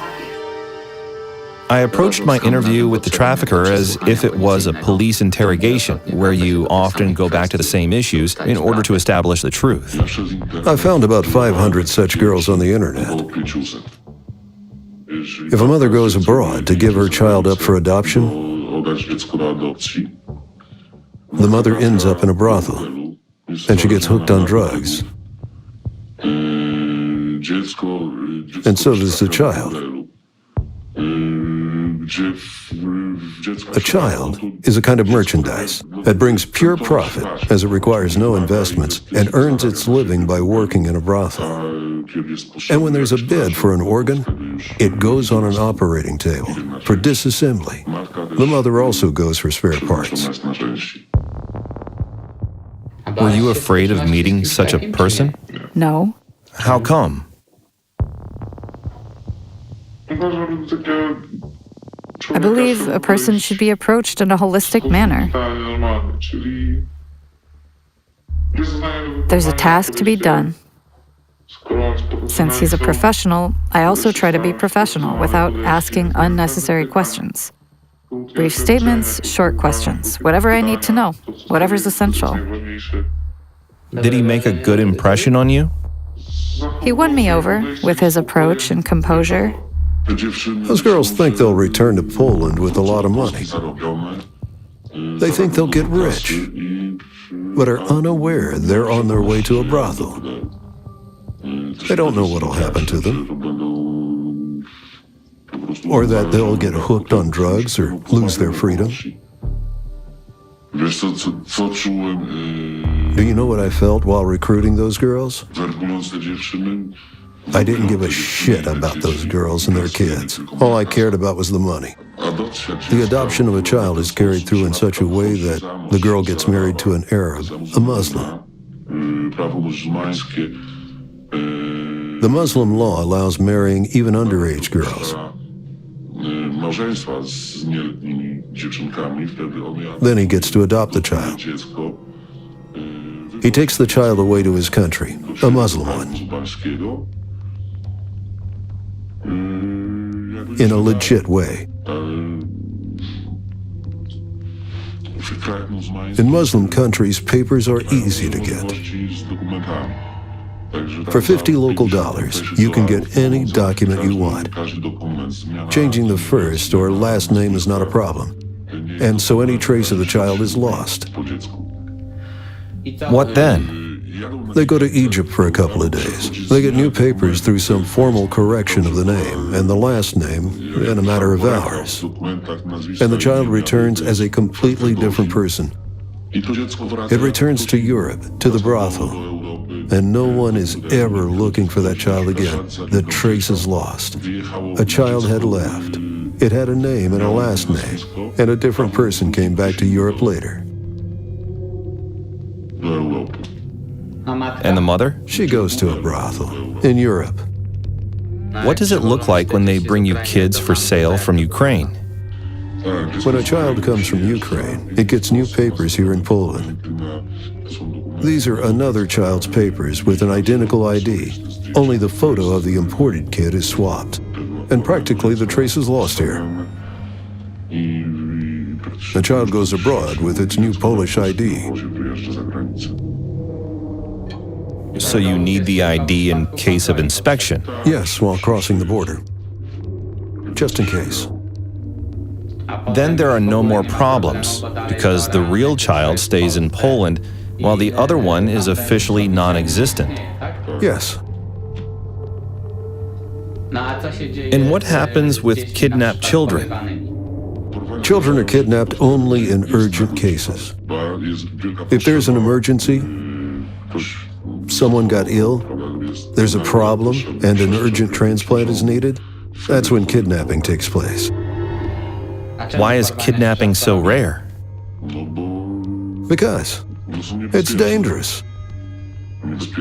I approached my interview with the trafficker as if it was a police interrogation, where you often go back to the same issues in order to establish the truth. I found about 500 such girls on the internet. If a mother goes abroad to give her child up for adoption, the mother ends up in a brothel, and she gets hooked on drugs. And so does the child. A child is a kind of merchandise that brings pure profit as it requires no investments and earns its living by working in a brothel. And when there's a bid for an organ, it goes on an operating table for disassembly. The mother also goes for spare parts. Were you afraid of meeting such a person? No. How come? I believe a person should be approached in a holistic manner. There's a task to be done. Since he's a professional, I also try to be professional without asking unnecessary questions. Brief statements, short questions, whatever I need to know, whatever's essential. Did he make a good impression on you? He won me over with his approach and composure. Those girls think they'll return to Poland with a lot of money. They think they'll get rich, but are unaware they're on their way to a brothel. They don't know what'll happen to them. or that they'll get hooked on drugs or lose their freedom. Do you know what I felt while recruiting those girls? I didn't give a shit about those girls and their kids. All I cared about was the money. The adoption of a child is carried through in such a way that the girl gets married to an Arab, a Muslim. The Muslim law allows marrying even underage girls. Then he gets to adopt the child. He takes the child away to his country, a Muslim one, in a legit way. In Muslim countries, papers are easy to get. For 50 local dollars, you can get any document you want. Changing the first or last name is not a problem, and so any trace of the child is lost. What then? They go to Egypt for a couple of days. They get new papers through some formal correction of the name and the last name in a matter of hours. And the child returns as a completely different person. It returns to Europe, to the brothel, and no one is ever looking for that child again. The trace is lost. A child had left. It had a name and a last name, and a different person came back to Europe later. And the mother? She goes to a brothel in Europe. What does it look like when they bring you kids for sale from Ukraine? When a child comes from Ukraine, it gets new papers here in Poland. These are another child's papers with an identical ID. Only the photo of the imported kid is swapped, and practically the trace is lost here. The child goes abroad with its new Polish ID. So you need the ID in case of inspection. Yes, while crossing the border. Just in case. Then there are no more problems, because the real child stays in Poland while the other one is officially non-existent. Yes. And what happens with kidnapped children? Children are kidnapped only in urgent cases. If there's an emergency, someone got ill, there's a problem, and an urgent transplant is needed, that's when kidnapping takes place. Why is kidnapping so rare? Because it's dangerous.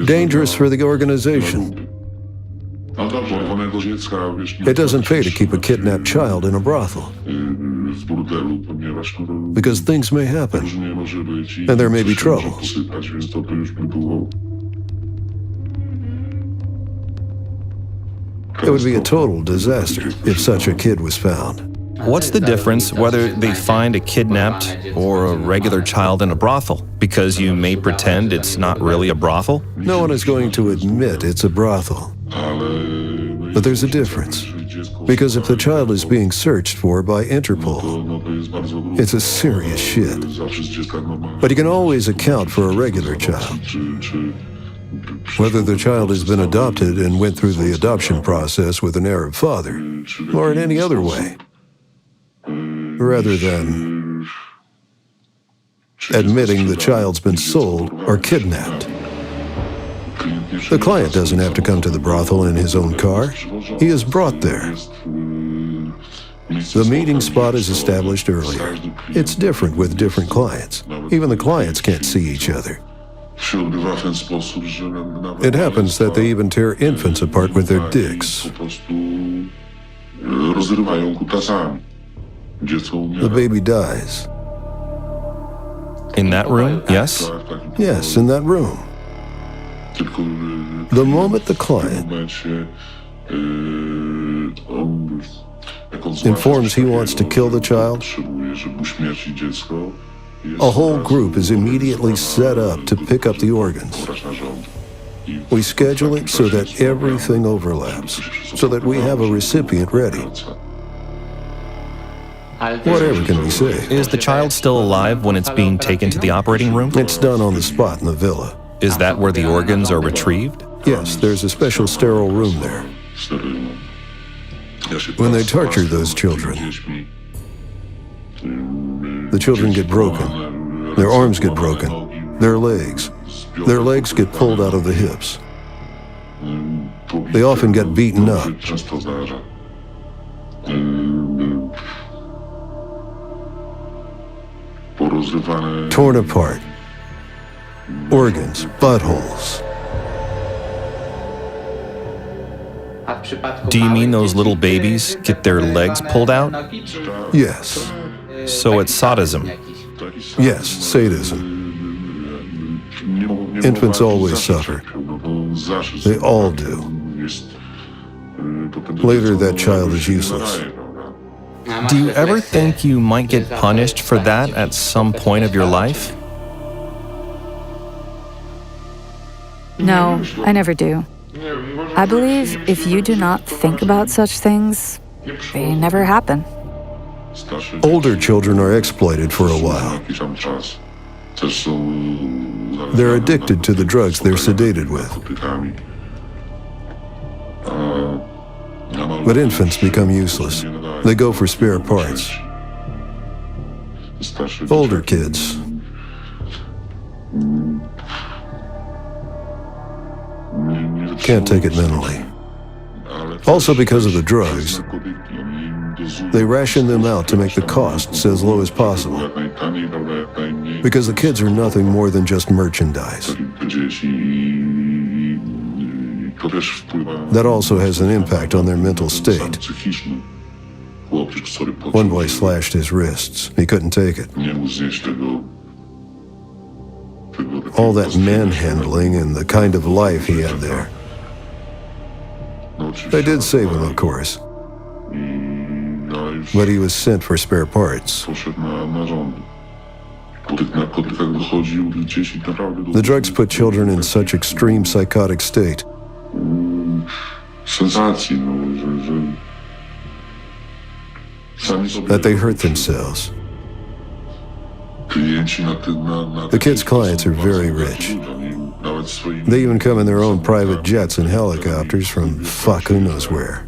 Dangerous for the organization. It doesn't pay to keep a kidnapped child in a brothel, because things may happen, and there may be trouble. It would be a total disaster if such a kid was found. What's the difference whether they find a kidnapped or a regular child in a brothel? Because you may pretend it's not really a brothel? No one is going to admit it's a brothel. But there's a difference. Because if the child is being searched for by Interpol, it's a serious shit. But you can always account for a regular child. Whether the child has been adopted and went through the adoption process with an Arab father, or in any other way, rather than admitting the child's been sold or kidnapped. The client doesn't have to come to the brothel in his own car. He is brought there. The meeting spot is established earlier. It's different with different clients. Even the clients can't see each other. It happens that they even tear infants apart with their dicks. The baby dies. In that room, yes? Yes, in that room. The moment the client informs he wants to kill the child, a whole group is immediately set up to pick up the organs. We schedule it so that everything overlaps, so that we have a recipient ready. Whatever can we say? Is the child still alive when it's being taken to the operating room? It's done on the spot in the villa. Is that where the organs are retrieved? Yes, there's a special sterile room there. When they torture those children, the children get broken. Their arms get broken. Their legs get pulled out of the hips. They often get beaten up. Torn apart. Organs, buttholes. Do you mean those little babies get their legs pulled out? Yes. So it's sadism. Yes, sadism. Infants always suffer. They all do. Later, that child is useless. Do you ever think you might get punished for that at some point of your life? No, I never do. I believe if you do not think about such things, they never happen. Older children are exploited for a while. They're addicted to the drugs they're sedated with. But infants become useless. They go for spare parts. Older kids can't take it mentally. Also because of the drugs, they ration them out to make the costs as low as possible. Because the kids are nothing more than just merchandise. That also has an impact on their mental state. One boy slashed his wrists. He couldn't take it. All that manhandling and the kind of life he had there. They did save him, of course. But he was sent for spare parts. The drugs put children in such extreme psychotic state that they hurt themselves. The kids' clients are very rich. They even come in their own private jets and helicopters from fuck who knows where.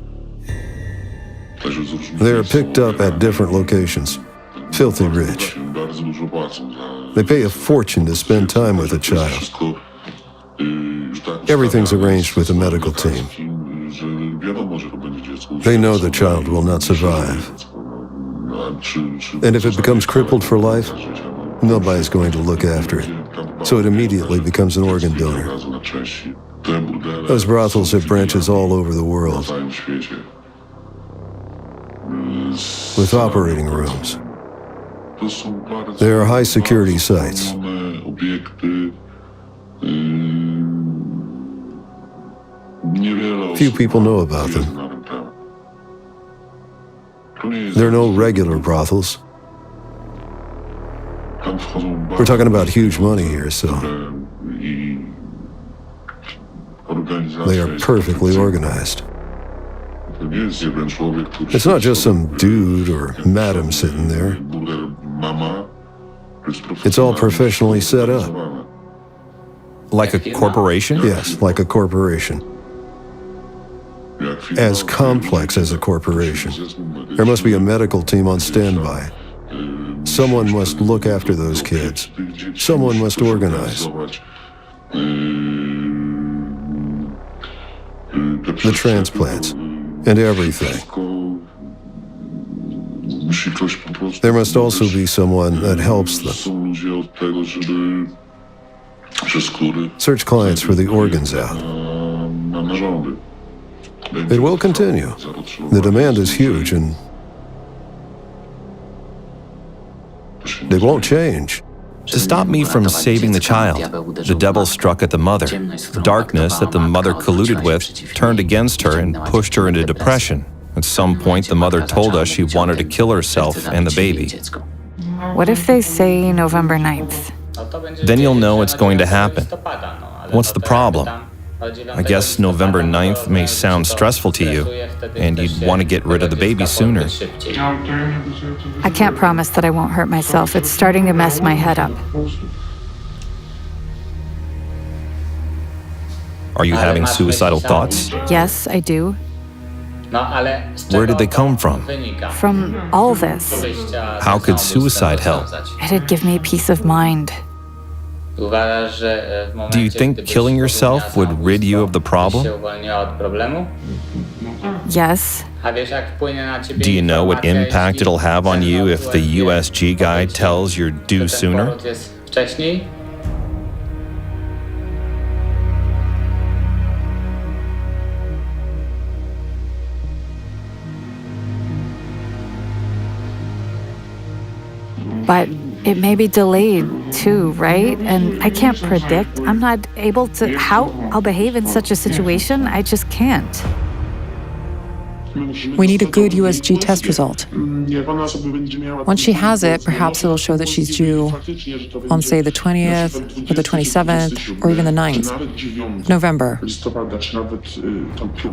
They are picked up at different locations, filthy rich. They pay a fortune to spend time with a child. Everything's arranged with a medical team. They know the child will not survive. And if it becomes crippled for life, nobody's going to look after it. So it immediately becomes an organ donor. Those brothels have branches all over the world, with operating rooms. They are high security sites. Few people know about them. There are no regular brothels. We're talking about huge money here, so they are perfectly organized. It's not just some dude or madam sitting there. It's all professionally set up. Like a corporation? Yes, like a corporation. As complex as a corporation. There must be a medical team on standby. Someone must look after those kids. Someone must organize. The transplants and everything. There must also be someone that helps them. Search clients for the organs out. It will continue. The demand is huge and they won't change. To stop me from saving the child, the devil struck at the mother. Darkness that the mother colluded with turned against her and pushed her into depression. At some point, the mother told us she wanted to kill herself and the baby. What if they say November 9th? Then you'll know it's going to happen. What's the problem? I guess November 9th may sound stressful to you, and you'd want to get rid of the baby sooner. I can't promise that I won't hurt myself. It's starting to mess my head up. Are you having suicidal thoughts? Yes, I do. Where did they come from? From all this. How could suicide help? It'd give me peace of mind. Do you think killing yourself would rid you of the problem? Yes. Do you know what impact it'll have on you if the USG guy tells you're due sooner? But it may be delayed too, right? And I can't predict. I'm not able to, how I'll behave in such a situation. I just can't. We need a good USG test result. Once she has it, perhaps it'll show that she's due on, say, the 20th or the 27th or even the 9th of November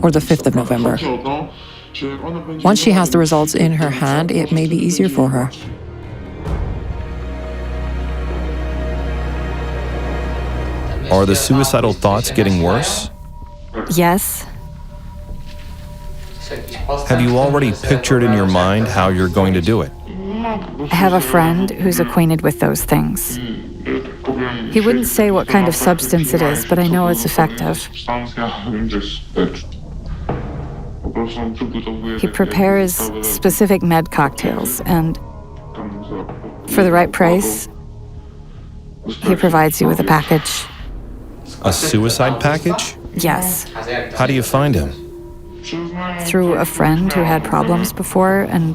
or the 5th of November. Once she has the results in her hand, it may be easier for her. Are the suicidal thoughts getting worse? Yes. Have you already pictured in your mind how you're going to do it? I have a friend who's acquainted with those things. He wouldn't say what kind of substance it is, but I know it's effective. He prepares specific med cocktails, and for the right price, he provides you with a package. A suicide package? Yes. How do you find him? Through a friend who had problems before and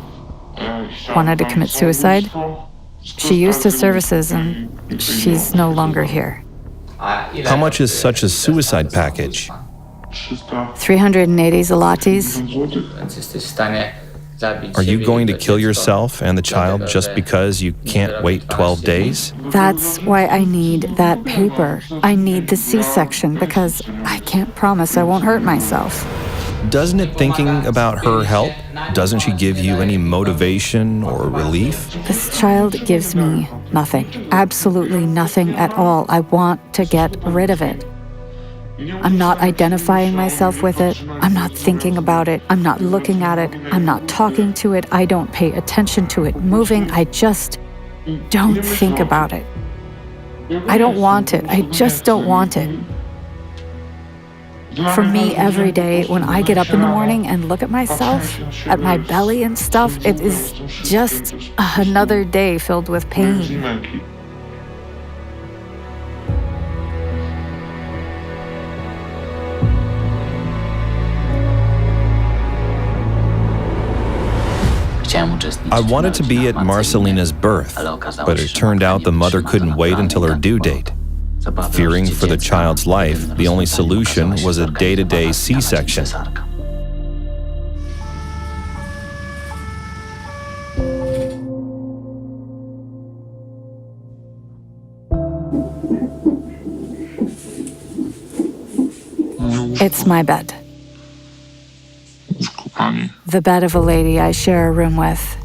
wanted to commit suicide. She used his services and she's no longer here. How much is such a suicide package? 380 zlotys. Are you going to kill yourself and the child just because you can't wait 12 days? That's why I need that paper. I need the C-section because I can't promise I won't hurt myself. Doesn't it thinking about her help? Doesn't she give you any motivation or relief? This child gives me nothing. Absolutely nothing at all. I want to get rid of it. I'm not identifying myself with it. I'm not thinking about it. I'm not looking at it. I'm not talking to it. I don't pay attention to it moving. I just don't think about it. I don't want it. I just don't want it. For me, every day when I get up in the morning and look at myself, at my belly and stuff, it is just another day filled with pain. I wanted to be at Marcelina's birth, but it turned out the mother couldn't wait until her due date. Fearing for the child's life, the only solution was a day-to-day C-section. It's my bed. The bed of a lady I share a room with.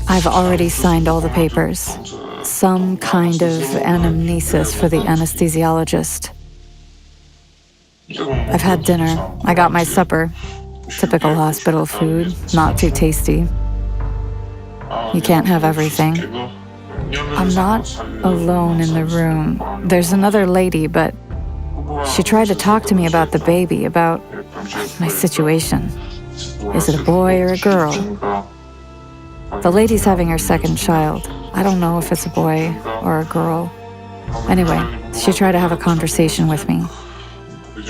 I've already signed all the papers. Some kind of anamnesis for the anesthesiologist. I've had dinner. I got my supper. Typical hospital food, not too tasty. You can't have everything. I'm not alone in the room. There's another lady, but she tried to talk to me about the baby, about my situation. Is it a boy or a girl? The lady's having her second child. I don't know if it's a boy or a girl. Anyway, she tried to have a conversation with me.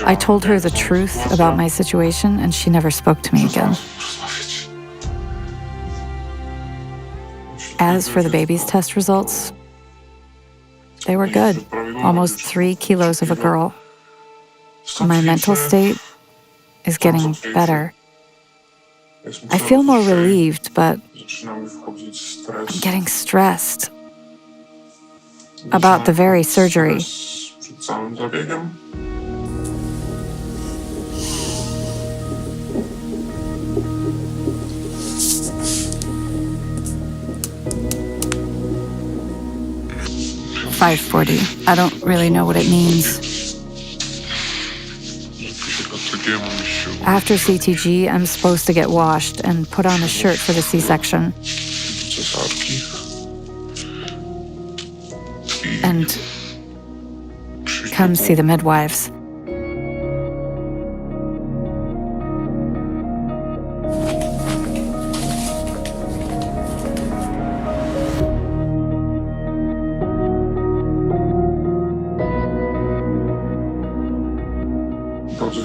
I told her the truth about my situation, and she never spoke to me again. As for the baby's test results, they were good. Almost 3 kilos of a girl. My mental state is getting better. I feel more relieved, but I'm getting stressed about the very surgery. $540. I don't really know what it means. After CTG, I'm supposed to get washed and put on a shirt for the C-section. And come see the midwives.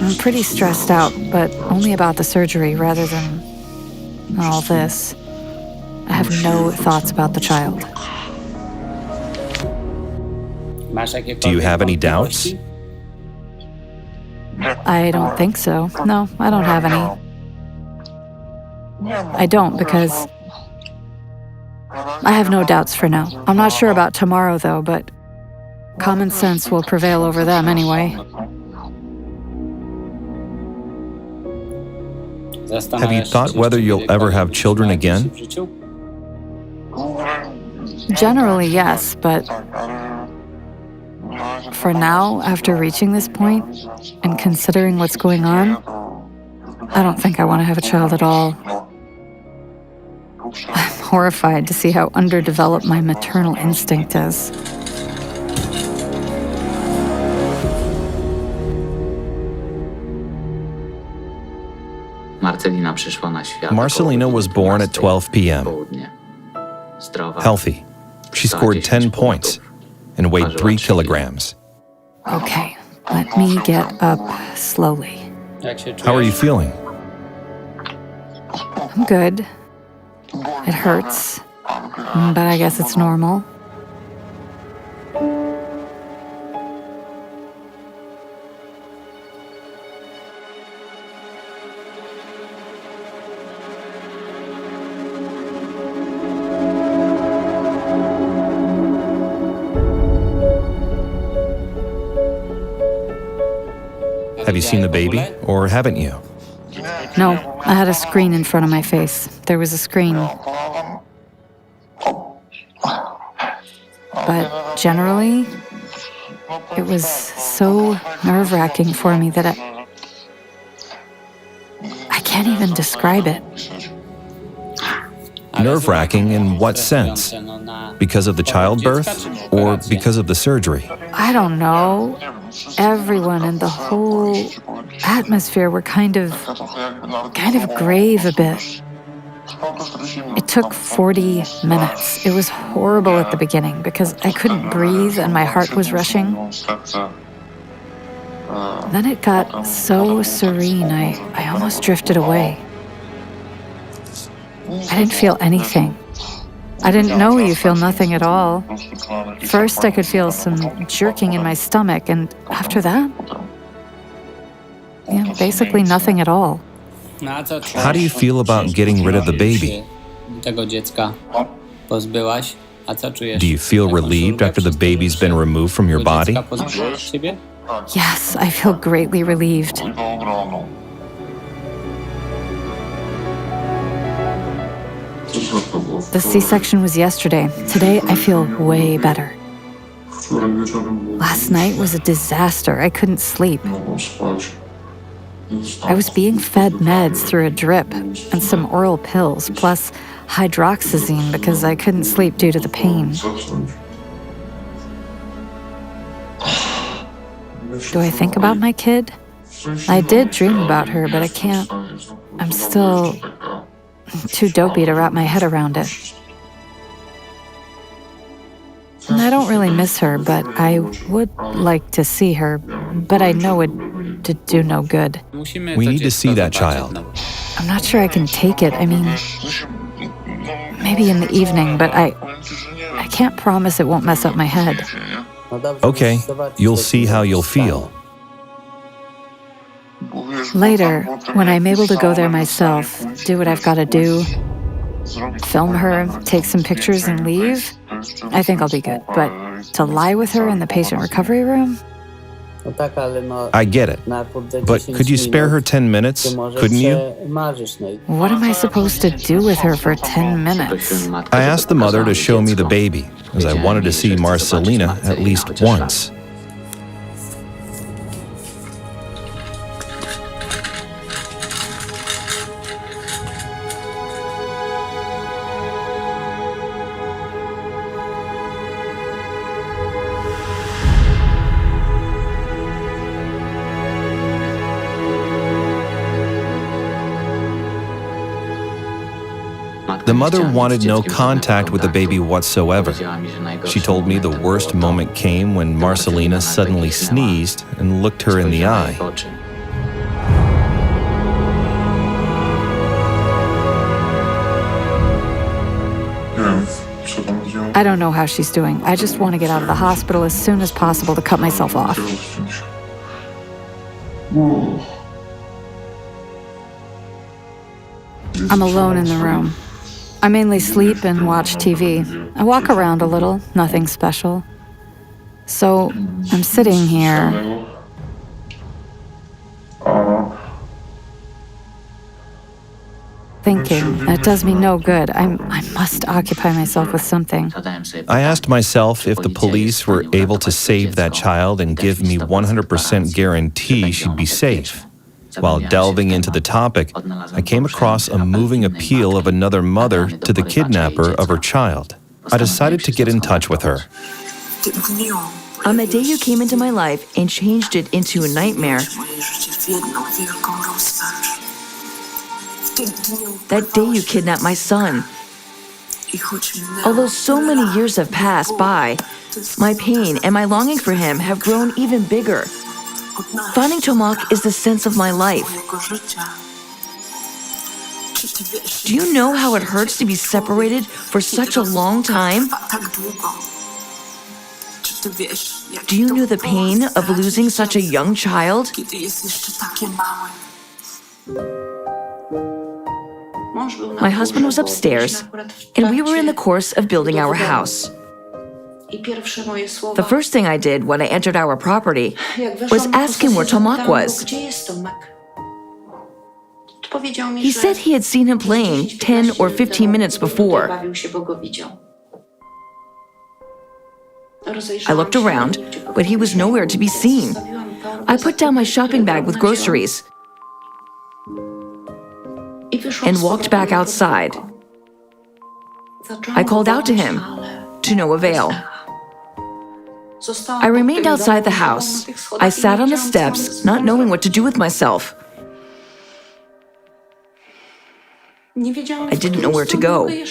I'm pretty stressed out, but only about the surgery rather than all this. I have no thoughts about the child. Do you have any doubts? I don't think so. No, I don't have any. I don't because I have no doubts for now. I'm not sure about tomorrow, though, but common sense will prevail over them anyway. Have you thought whether you'll ever have children again? Generally, yes, but for now, after reaching this point and considering what's going on, I don't think I want to have a child at all. I'm horrified to see how underdeveloped my maternal instinct is. Marcelina was born at 12 p.m. Healthy. She scored 10 points and weighed 3 kilograms. Okay, let me get up slowly. How are you feeling? I'm good. It hurts, but I guess it's normal. Have you seen the baby, or haven't you? No, I had a screen in front of my face. There was a screen. But generally, it was so nerve-wracking for me that I can't even describe it. Nerve-wracking in what sense? Because of the childbirth, or because of the surgery? I don't know. Everyone and the whole atmosphere were kind of grave a bit. It took 40 minutes. It was horrible at the beginning because I couldn't breathe and my heart was rushing. Then it got so serene, I almost drifted away. I didn't feel anything. I didn't know you feel nothing at all. First, I could feel some jerking in my stomach, and after that, basically nothing at all. How do you feel about getting rid of the baby? Do you feel relieved after the baby's been removed from your body? Yes, I feel greatly relieved. The C-section was yesterday. Today, I feel way better. Last night was a disaster. I couldn't sleep. I was being fed meds through a drip and some oral pills, plus hydroxyzine because I couldn't sleep due to the pain. Do I think about my kid? I did dream about her, but I can't. I'm still too dopey to wrap my head around it. And I don't really miss her, but I would like to see her, but I know it'd do no good. We need to see that child. I'm not sure I can take it. I mean, maybe in the evening, but I can't promise it won't mess up my head. Okay, you'll see how you'll feel. Later, when I'm able to go there myself, do what I've got to do, film her, take some pictures and leave, I think I'll be good. But to lie with her in the patient recovery room? I get it. But could you spare her 10 minutes? Couldn't you? What am I supposed to do with her for 10 minutes? I asked the mother to show me the baby, as I wanted to see Marcelina at least once. The mother wanted no contact with the baby whatsoever. She told me the worst moment came when Marcelina suddenly sneezed and looked her in the eye. I don't know how she's doing. I just want to get out of the hospital as soon as possible to cut myself off. I'm alone in the room. I mainly sleep and watch TV. I walk around a little, nothing special. So I'm sitting here. Thinking, it does me no good. I must occupy myself with something. I asked myself if the police were able to save that child and give me 100% guarantee she'd be safe. While delving into the topic, I came across a moving appeal of another mother to the kidnapper of her child. I decided to get in touch with her. On the day you came into my life and changed it into a nightmare, that day you kidnapped my son. Although so many years have passed by, my pain and my longing for him have grown even bigger. Finding Tomak is the sense of my life. Do you know how it hurts to be separated for such a long time? Do you know the pain of losing such a young child? My husband was upstairs, and we were in the course of building our house. The first thing I did when I entered our property was ask him where Tomak was. He said he had seen him playing 10 or 15 minutes before. I looked around, but he was nowhere to be seen. I put down my shopping bag with groceries and walked back outside. I called out to him, to no avail. I remained outside the house. I sat on the steps, not knowing what to do with myself. I didn't know where to go. In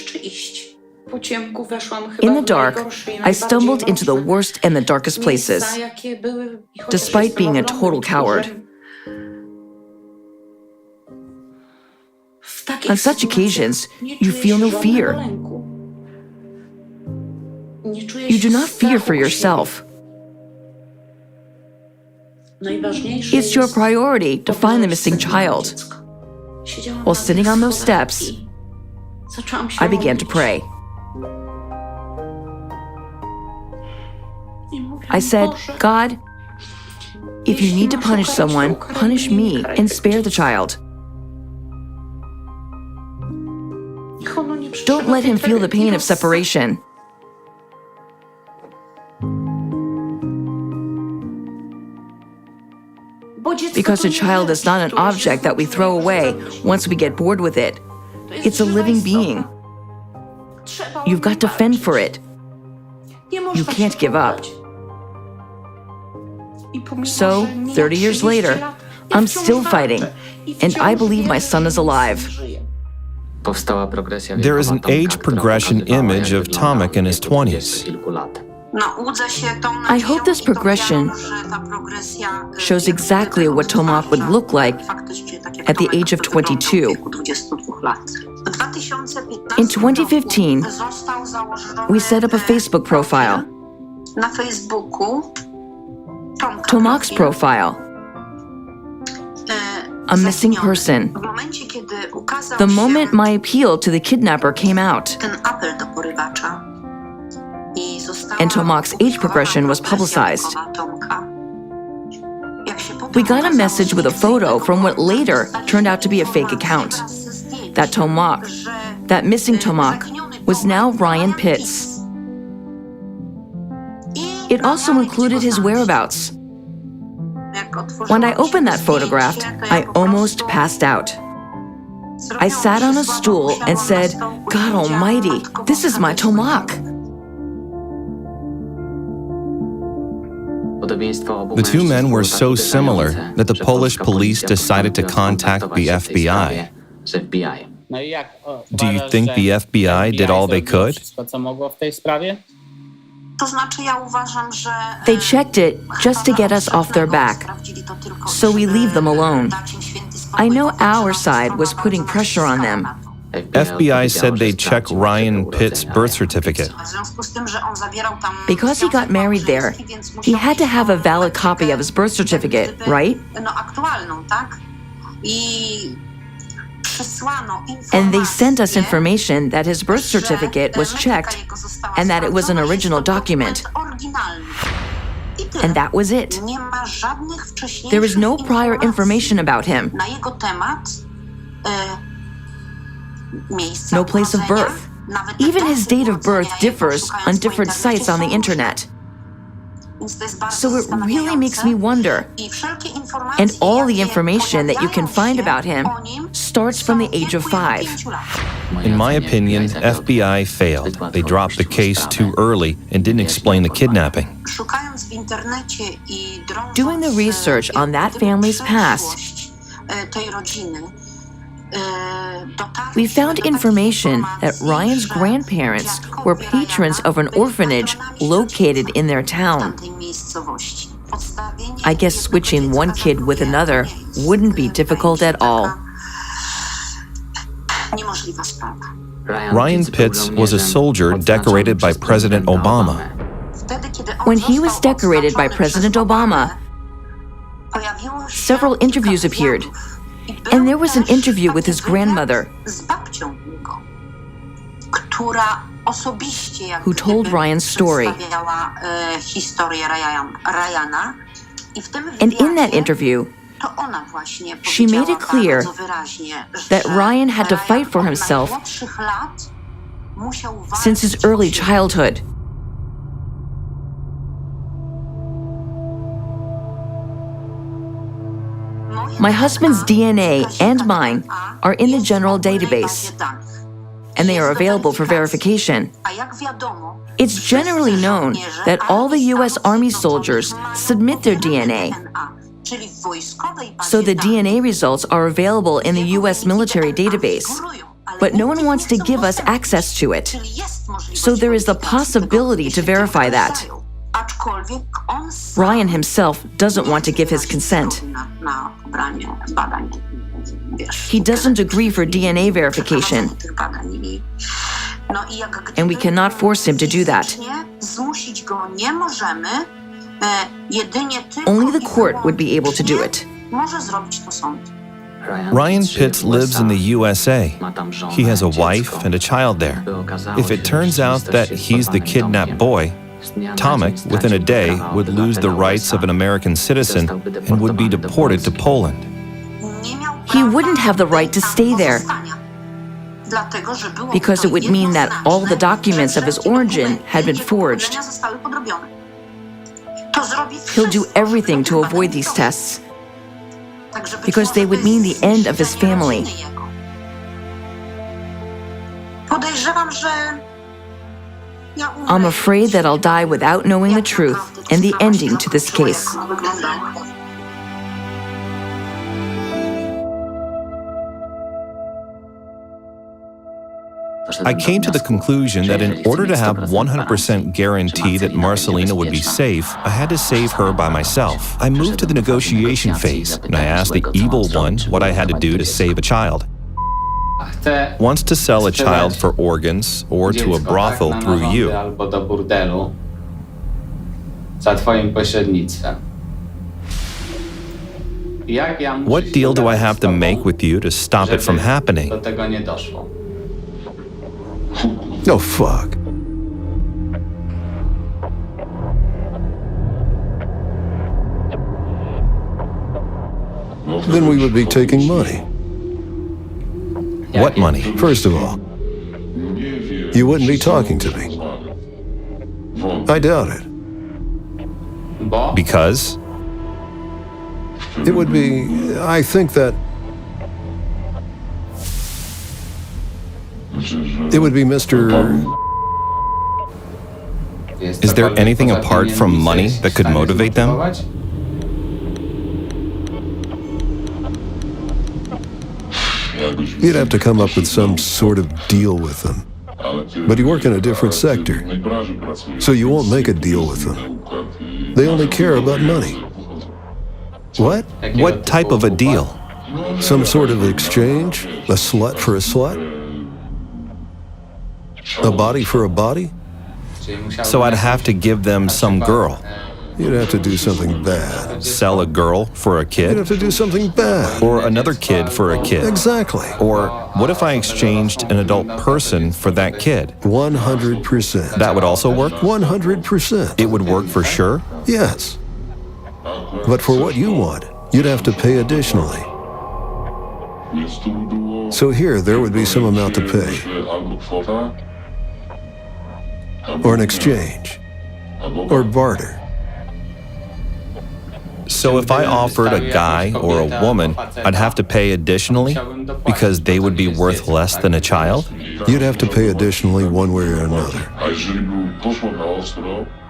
the dark, I stumbled into the worst and the darkest places, despite being a total coward. On such occasions, you feel no fear. You do not fear for yourself. It's your priority to find the missing child. While sitting on those steps, I began to pray. I said, God, if you need to punish someone, punish me and spare the child. Don't let him feel the pain of separation. Because a child is not an object that we throw away once we get bored with it. It's a living being. You've got to fend for it. You can't give up. So, 30 years later, I'm still fighting, and I believe my son is alive. There is an age progression image of Tomek in his 20s. I hope this progression shows exactly what Tomak would look like at the age of 22. In 2015, we set up a Facebook profile. Tomak's profile. A missing person. The moment my appeal to the kidnapper came out, and Tomak's age progression was publicized. We got a message with a photo from what later turned out to be a fake account. That Tomak, that missing Tomak, was now Ryan Pitts. It also included his whereabouts. When I opened that photograph, I almost passed out. I sat on a stool and said, God Almighty, this is my Tomak. The two men were so similar that the Polish police decided to contact the FBI. Do you think the FBI did all they could? They checked it just to get us off their back, so we leave them alone. I know our side was putting pressure on them. FBI said they'd check Ryan Pitt's birth certificate. Because he got married there, he had to have a valid copy of his birth certificate, right? And they sent us information that his birth certificate was checked and that it was an original document. And that was it. There is no prior information about him. No place of birth. Even his date of birth differs on different sites on the internet. So it really makes me wonder. And all the information that you can find about him starts from the age of 5. In my opinion, FBI failed. They dropped the case too early and didn't explain the kidnapping. Doing the research on that family's past, we found information that Ryan's grandparents were patrons of an orphanage located in their town. I guess switching one kid with another wouldn't be difficult at all. Ryan Pitts was a soldier decorated by President Obama. When he was decorated by President Obama, several interviews appeared. And there was an interview with his grandmother, who told Ryan's story. And in that interview, she made it clear that Ryan had to fight for himself since his early childhood. My husband's DNA and mine are in the general database, and they are available for verification. It's generally known that all the U.S. Army soldiers submit their DNA, so the DNA results are available in the U.S. military database, but no one wants to give us access to it. So there is the possibility to verify that. Ryan himself doesn't want to give his consent. He doesn't agree for DNA verification, and we cannot force him to do that. Only the court would be able to do it. Ryan Pitts lives in the USA. He has a wife and a child there. If it turns out that he's the kidnapped boy, Tomek, within a day, would lose the rights of an American citizen and would be deported to Poland. He wouldn't have the right to stay there, because it would mean that all the documents of his origin had been forged. He'll do everything to avoid these tests, because they would mean the end of his family. I'm afraid that I'll die without knowing the truth and the ending to this case. I came to the conclusion that in order to have 100% guarantee that Marcelina would be safe, I had to save her by myself. I moved to the negotiation phase, and I asked the evil one what I had to do to save a child. Wants to sell a child for organs or to a brothel through you. What deal do I have to make with you to stop it from happening? Oh, fuck. Then we would be taking money. What money? First of all, you wouldn't be talking to me. I doubt it. Because? It would be, I think that it would be Mr. Is there anything apart from money that could motivate them? You'd have to come up with some sort of deal with them. But you work in a different sector, so you won't make a deal with them. They only care about money. What? What type of a deal? Some sort of exchange? A slut for a slut? A body for a body? So I'd have to give them some girl. You'd have to do something bad. Sell a girl for a You'd kid? have to do something bad. Or another kid for a kid? Exactly. Or what if I exchanged an adult person for that kid? 100%. That would also work? 100%. It would work for sure? Yes. But for what you want, you'd have to pay additionally. So here, there would be some amount to pay. Or an exchange. Or barter. So if I offered a guy or a woman, I'd have to pay additionally because they would be worth less than a child? You'd have to pay additionally one way or another.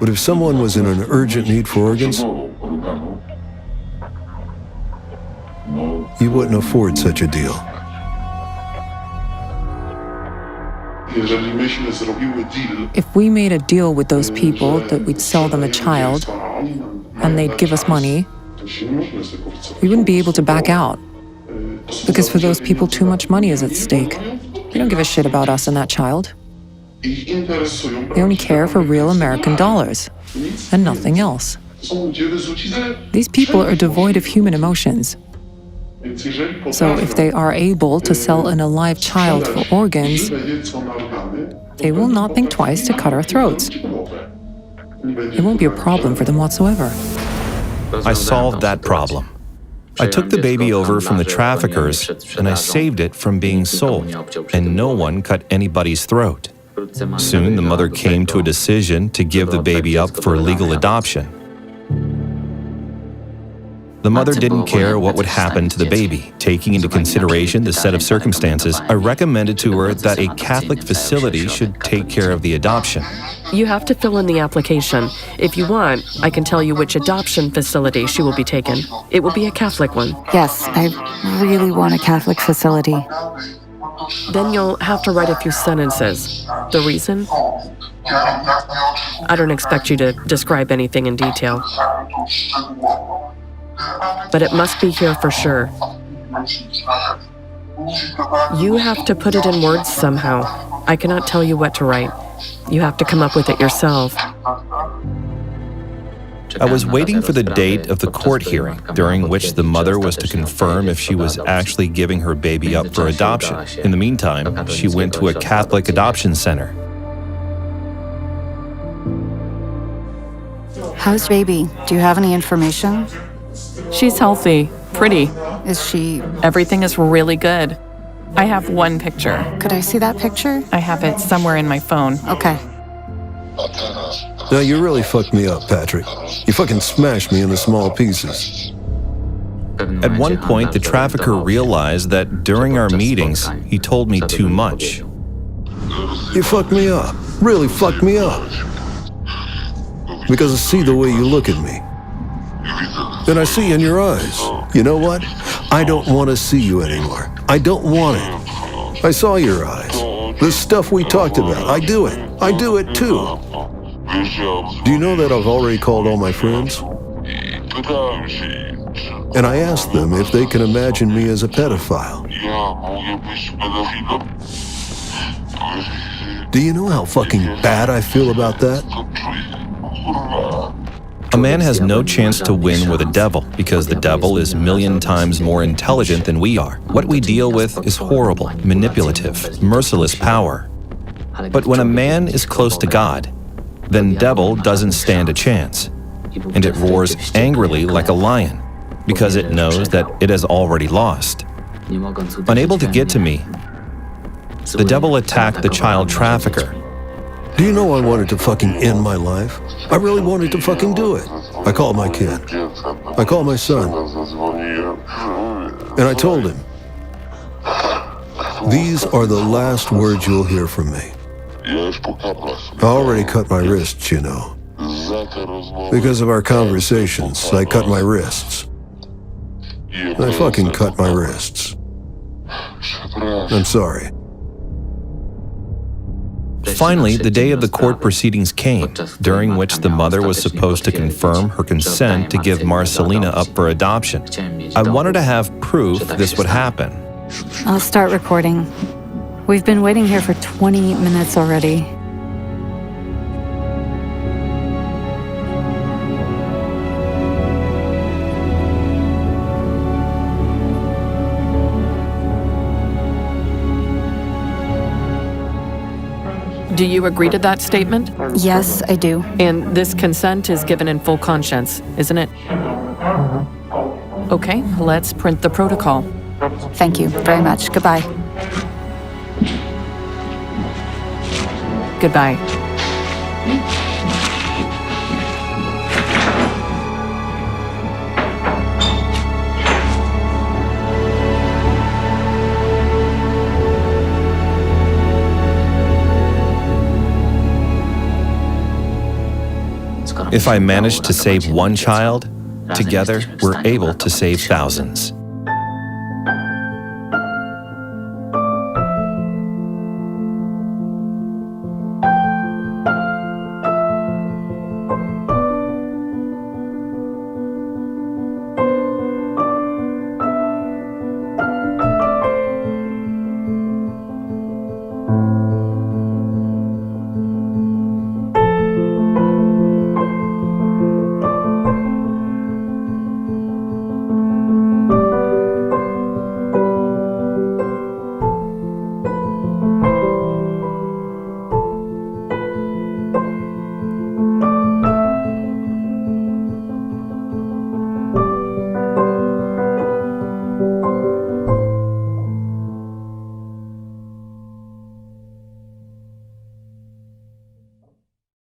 But if someone was in an urgent need for organs, you wouldn't afford such a deal. If we made a deal with those people that we'd sell them a child and they'd give us money, we wouldn't be able to back out. Because for those people, too much money is at stake. They don't give a shit about us and that child. They only care for real American dollars and nothing else. These people are devoid of human emotions. So if they are able to sell an alive child for organs, they will not think twice to cut our throats. It won't be a problem for them whatsoever. I solved that problem. I took the baby over from the traffickers and I saved it from being sold, and no one cut anybody's throat. Soon the mother came to a decision to give the baby up for legal adoption. The mother didn't care what would happen to the baby. Taking into consideration the set of circumstances, I recommended to her that a Catholic facility should take care of the adoption. You have to fill in the application. If you want, I can tell you which adoption facility she will be taken. It will be a Catholic one. Yes, I really want a Catholic facility. Then you'll have to write a few sentences. The reason? I don't expect you to describe anything in detail. But it must be here for sure. You have to put it in words somehow. I cannot tell you what to write. You have to come up with it yourself. I was waiting for the date of the court hearing, during which the mother was to confirm if she was actually giving her baby up for adoption. In the meantime, she went to a Catholic adoption center. How's baby? Do you have any information? She's healthy, pretty. Is she... Everything is really good. I have one picture. Could I see that picture? I have it somewhere in my phone. Okay. Now you really fucked me up, Patrick. You fucking smashed me into small pieces. At one point, the trafficker realized that during our meetings, he told me too much. You fucked me up. Really fucked me up. Because I see the way you look at me. Then I see in your eyes. You know what? I don't want to see you anymore. I don't want it. I saw your eyes. The stuff we talked about. I do it. I do it too. Do you know that I've already called all my friends? And I asked them if they can imagine me as a pedophile. Do you know how fucking bad I feel about that? A man has no chance to win with a devil because the devil is a million times more intelligent than we are. What we deal with is horrible, manipulative, merciless power. But when a man is close to God, then devil doesn't stand a chance. And it roars angrily like a lion because it knows that it has already lost. Unable to get to me, the devil attacked the child trafficker. Do you know I wanted to fucking end my life? I really wanted to fucking do it. I called my kid. I called my son. And I told him, these are the last words you'll hear from me. I already cut my wrists, you know. Because of our conversations, I cut my wrists. I fucking cut my wrists. I'm sorry. Finally, the day of the court proceedings came, during which the mother was supposed to confirm her consent to give Marcelina up for adoption. I wanted to have proof this would happen. I'll start recording. We've been waiting here for 20 minutes already. Do you agree to that statement? Yes, I do. And this consent is given in full conscience, isn't it? Okay, let's print the protocol. Thank you very much. Goodbye. Goodbye. If I manage to save one child, together we're able to save thousands.